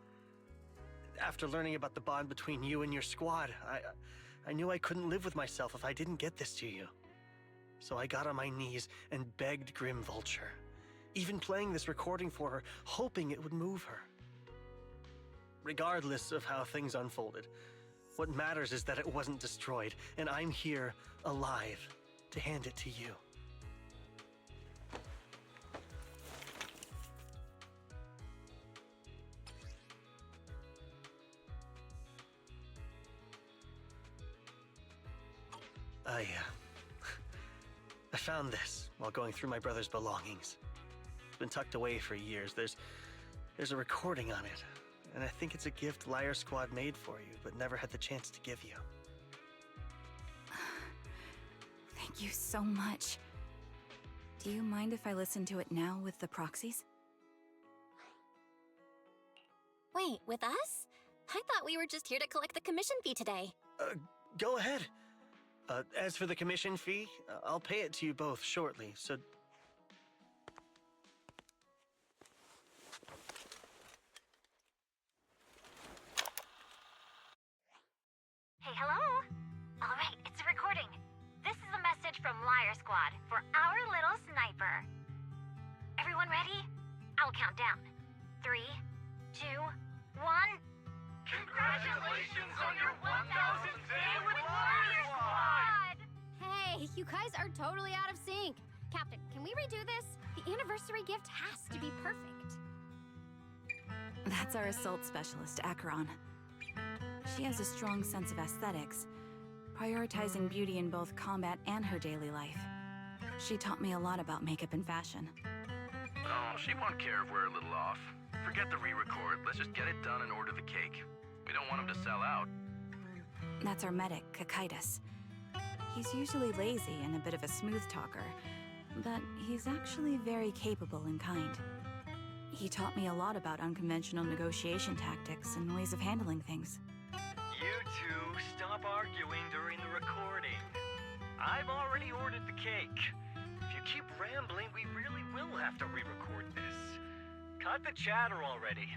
After learning about the bond between you and your squad, I knew I couldn't live with myself if I didn't get this to you. So I got on my knees and begged Grim Vulture, even playing this recording for her, hoping it would move her. Regardless of how things unfolded, what matters is that it wasn't destroyed, and I'm here, alive, to hand it to you. I found this while going through my brother's belongings. It's been tucked away for years. There's a recording on it, and I think it's a gift Liar Squad made for you, but never had the chance to give you. Thank you so much. Do you mind if I listen to it now with the proxies? Wait, with us? I thought we were just here to collect the commission fee today. Go ahead. As for the commission fee, I'll pay it to you both shortly, so... Hey, hello? Alright, it's a recording. This is a message from Liar Squad for our little sniper. Everyone ready? I'll count down. 3, 2, 1... Congratulations on your 1000th day with Liar Squad! Hey, you guys are totally out of sync. Captain, can we redo this? The anniversary gift has to be perfect. That's our assault specialist, Acheron. She has a strong sense of aesthetics, prioritizing beauty in both combat and her daily life. She taught me a lot about makeup and fashion. Oh, she won't care if we're a little off. Forget the re-record. Let's just get it done and order the cake. We don't want him to sell out. That's our medic, Kakaitis. He's usually lazy and a bit of a smooth talker, but he's actually very capable and kind. He taught me a lot about unconventional negotiation tactics and ways of handling things. You two, stop arguing during the recording. I've already ordered the cake. If you keep rambling, we really will have to re-record this. Cut the chatter already.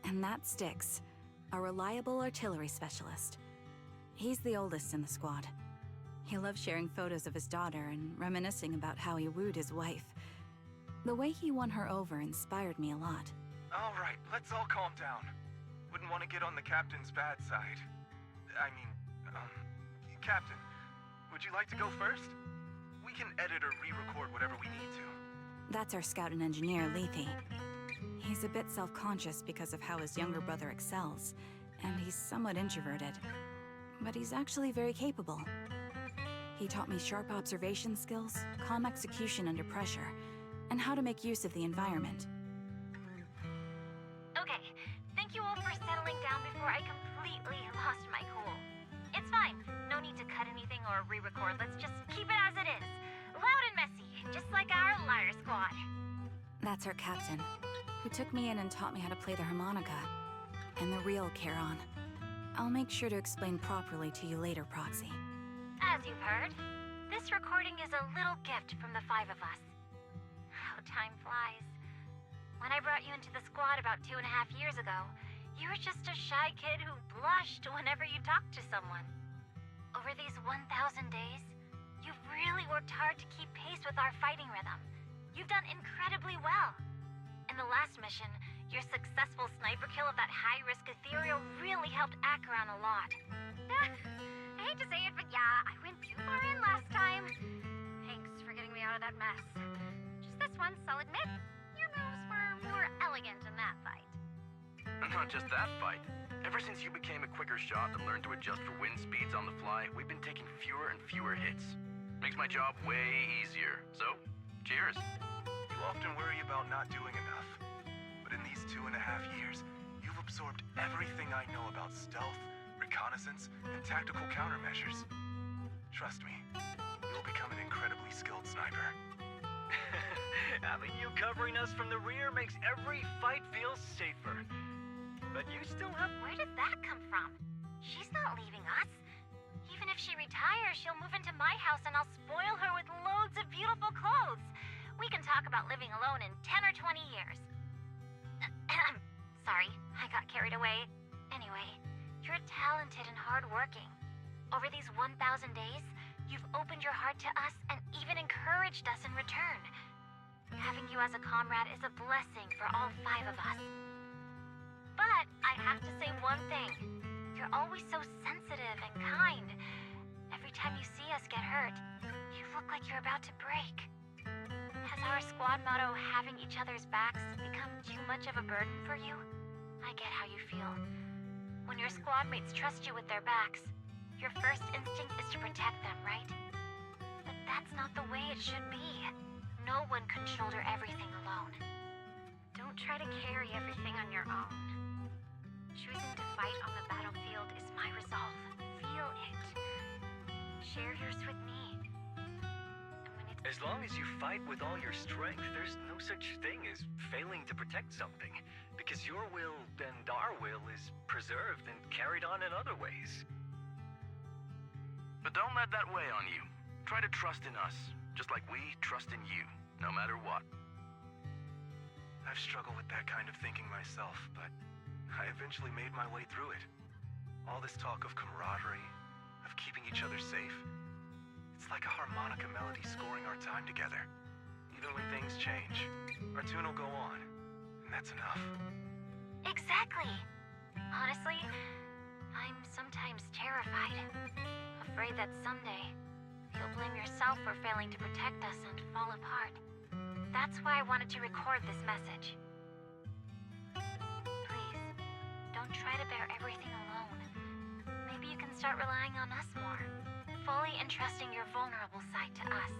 And that's Styx, a reliable artillery specialist. He's the oldest in the squad. He loves sharing photos of his daughter and reminiscing about how he wooed his wife. The way he won her over inspired me a lot. All right, let's all calm down. Wouldn't want to get on the captain's bad side. Captain, would you like to go first? We can edit or re-record whatever we need to. That's our scout and engineer, Lethe. He's a bit self-conscious because of how his younger brother excels, and he's somewhat introverted. But he's actually very capable. He taught me sharp observation skills, calm execution under pressure, and how to make use of the environment. Okay, thank you all for settling down before I completely lost my cool. It's fine. No need to cut anything or re-record. Let's just keep it as it is. Loud and messy, just like our Liar Squad. That's our captain, who took me in and taught me how to play the harmonica. And the real Charon. I'll make sure to explain properly to you later, Proxy. As you've heard, this recording is a little gift from the 5 of us. How time flies. When I brought you into the squad about 2.5 years ago, you were just a shy kid who blushed whenever you talked to someone. Over these 1,000 days, you've really worked hard to keep pace with our fighting rhythm. You've done incredibly well. In the last mission, your successful sniper kill of that high-risk ethereal really helped Acheron a lot. I hate to say it, but yeah, I went too far in last time. Thanks for getting me out of that mess. Just this once, I'll admit, your move's firm. We were elegant in that fight. Not just that fight. Ever since you became a quicker shot and learned to adjust for wind speeds on the fly, we've been taking fewer and fewer hits. Makes my job way easier. So, cheers. You often worry about not doing enough. But in these 2.5 years, you've absorbed everything I know about stealth, reconnaissance, and tactical countermeasures. Trust me, you'll become an incredibly skilled sniper. Having you covering us from the rear makes every fight feel safer. But you still have... Where did that come from? She's not leaving us. Even if she retires, she'll move into my house and I'll spoil her with loads of beautiful clothes. We can talk about living alone in 10 or 20 years. Sorry, I got carried away. Anyway, you're talented and hardworking. Over these 1,000 days, you've opened your heart to us and even encouraged us in return. Having you as a comrade is a blessing for all 5 of us. But I have to say one thing. You're always so sensitive and kind. Every time you see us get hurt, you look like you're about to break. Has our squad motto, having each other's backs, become too much of a burden for you? I get how you feel. When your squad mates trust you with their backs, your first instinct is to protect them, right? But that's not the way it should be. No one can shoulder everything alone. Don't try to carry everything on your own. Choosing to fight on the battlefield is my resolve. Feel it. Share yours with me. As long as you fight with all your strength, there's no such thing as failing to protect something. Because your will and our will is preserved and carried on in other ways. But don't let that weigh on you. Try to trust in us, just like we trust in you, no matter what. I've struggled with that kind of thinking myself, but I eventually made my way through it. All this talk of camaraderie, of keeping each other safe, it's like a harmonica melody scoring our time together. Even when things change, our tune will go on, and that's enough. Exactly. Honestly, I'm sometimes terrified. Afraid that someday, you'll blame yourself for failing to protect us and fall apart. That's why I wanted to record this message. Please, don't try to bear everything alone. Maybe you can start relying on us more, fully entrusting your vulnerable side to us.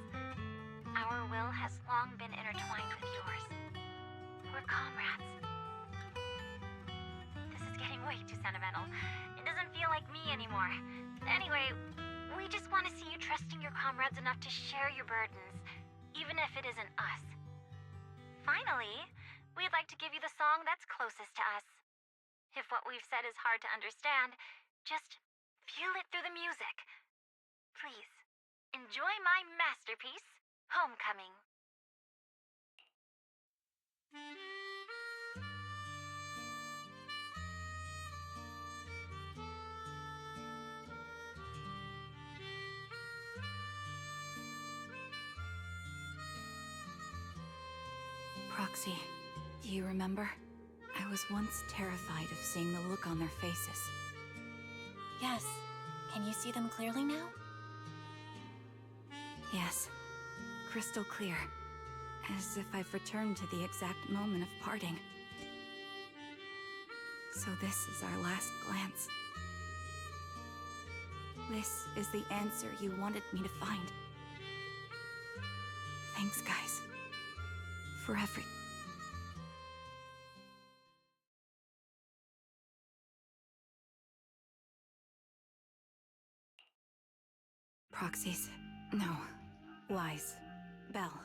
Our will has long been intertwined with yours. We're comrades. This is getting way too sentimental. It doesn't feel like me anymore. Anyway, we just want to see you trusting your comrades enough to share your burdens, even if it isn't us. Finally, we'd like to give you the song that's closest to us. If what we've said is hard to understand, just feel it through the music. Please, enjoy my masterpiece, Homecoming. Proxy, do you remember? I was once terrified of seeing the look on their faces. Yes. Can you see them clearly now? Yes. Crystal clear. As if I've returned to the exact moment of parting. So this is our last glance. This is the answer you wanted me to find. Thanks, guys. For every... Proxies. No. Lies. Belle.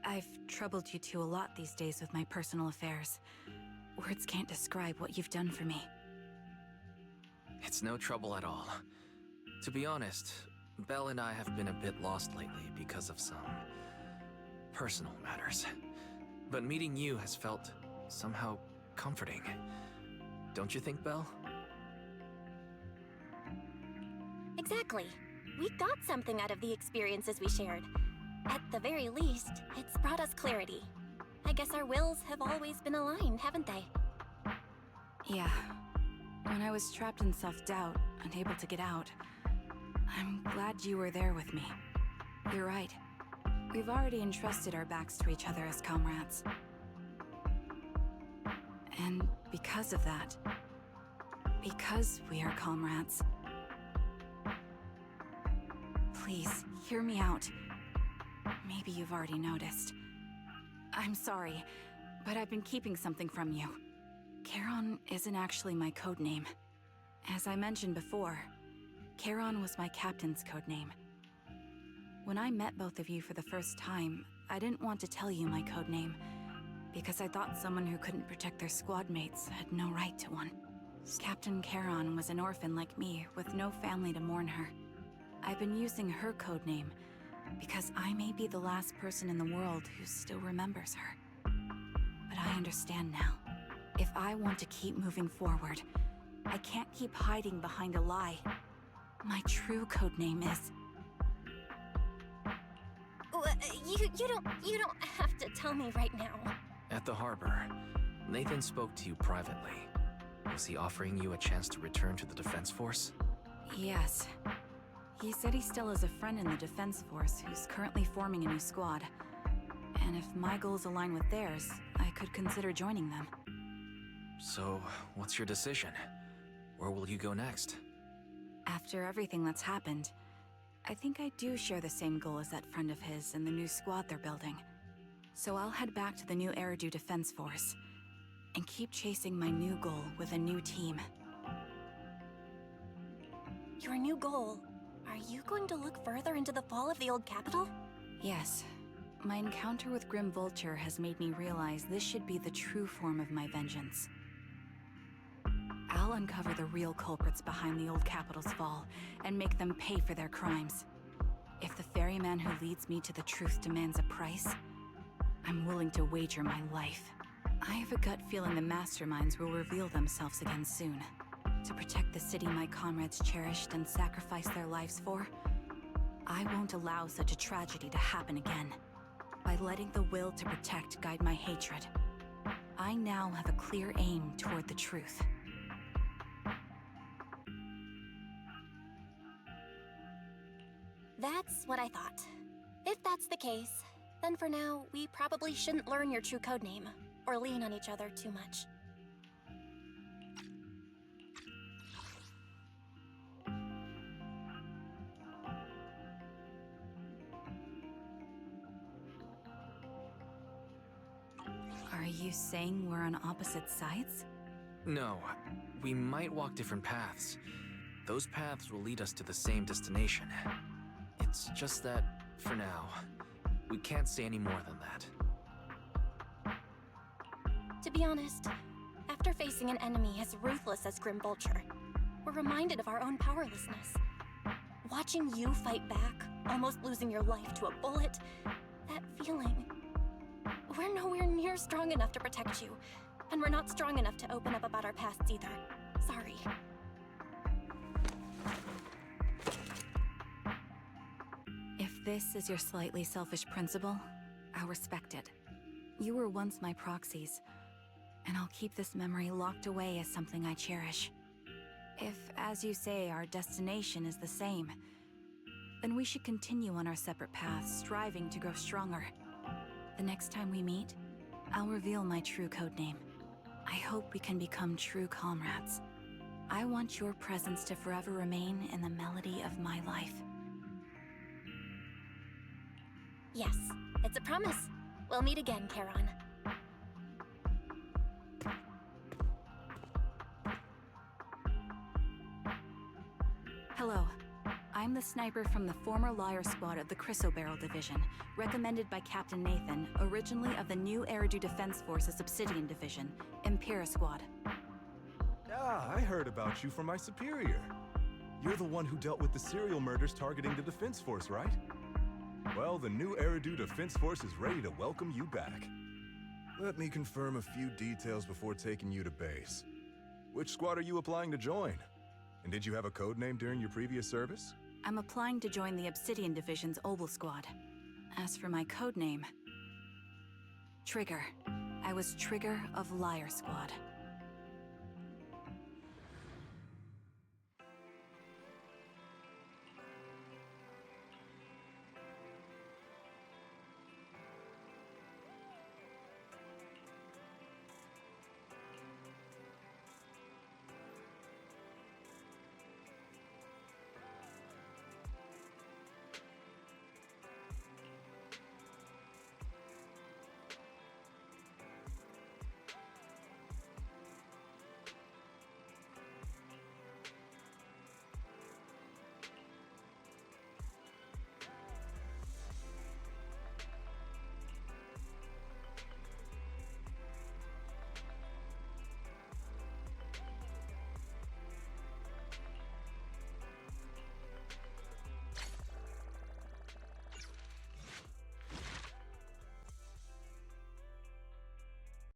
I've troubled you two a lot these days with my personal affairs. Words can't describe what you've done for me. It's no trouble at all. To be honest, Belle and I have been a bit lost lately because of some personal matters. But meeting you has felt somehow comforting. Don't you think, Belle? Exactly. We got something out of the experiences we shared. At the very least, it's brought us clarity. I guess our wills have always been aligned, haven't they? Yeah. When I was trapped in self-doubt, unable to get out, I'm glad you were there with me. You're right. We've already entrusted our backs to each other as comrades. And because of that, because we are comrades, please, hear me out. Maybe you've already noticed. I'm sorry, but I've been keeping something from you. Charon isn't actually my code name. As I mentioned before, Charon was my captain's code name. When I met both of you for the first time, I didn't want to tell you my code name, because I thought someone who couldn't protect their squad mates had no right to one. Captain Charon was an orphan like me, with no family to mourn her. I've been using her code name because I may be the last person in the world who still remembers her. But I understand now. If I want to keep moving forward, I can't keep hiding behind a lie. My true code name is... You don't have to tell me right now. At the harbor, Nathan spoke to you privately. Was he offering you a chance to return to the Defense Force? Yes. He said he still has a friend in the Defense Force who's currently forming a new squad. And if my goals align with theirs, I could consider joining them. So, what's your decision? Where will you go next? After everything that's happened, I think I do share the same goal as that friend of his and the new squad they're building. So I'll head back to the new Eridu Defense Force and keep chasing my new goal with a new team. Your new goal? Are you going to look further into the fall of the old capital? Yes. My encounter with Grim Vulture has made me realize this should be the true form of my vengeance. I'll uncover the real culprits behind the old capital's fall and make them pay for their crimes. If the ferryman who leads me to the truth demands a price, I'm willing to wager my life. I have a gut feeling the masterminds will reveal themselves again soon. To protect the city my comrades cherished and sacrificed their lives for, I won't allow such a tragedy to happen again. By letting the will to protect guide my hatred, I now have a clear aim toward the truth. That's what I thought. If that's the case, then for now, we probably shouldn't learn your true codename, or lean on each other too much. Are you saying we're on opposite sides? No, we might walk different paths. Those paths will lead us to the same destination. It's just that, for now, we can't say any more than that. To be honest, after facing an enemy as ruthless as Grim Vulture, we're reminded of our own powerlessness. Watching you fight back, almost losing your life to a bullet, that feeling... We're nowhere near strong enough to protect you, and we're not strong enough to open up about our pasts either. Sorry. If this is your slightly selfish principle, I'll respect it. You were once my proxies, and I'll keep this memory locked away as something I cherish. If, as you say, our destination is the same, then we should continue on our separate paths, striving to grow stronger. The next time we meet, I'll reveal my true codename. I hope we can become true comrades. I want your presence to forever remain in the melody of my life. Yes, it's a promise. We'll meet again, Charon. Hello. I'm the sniper from the former Liar Squad of the Chrysoberyl Division, recommended by Captain Nathan, originally of the new Eridu Defense Force's Obsidian Division, Impera Squad. Ah, I heard about you from my superior. You're the one who dealt with the serial murders targeting the Defense Force, right? Well, the new Eridu Defense Force is ready to welcome you back. Let me confirm a few details before taking you to base. Which squad are you applying to join? And did you have a code name during your previous service? I'm applying to join the Obsidian Division's Obel Squad. As for my codename, Trigger. I was Trigger of Liar Squad.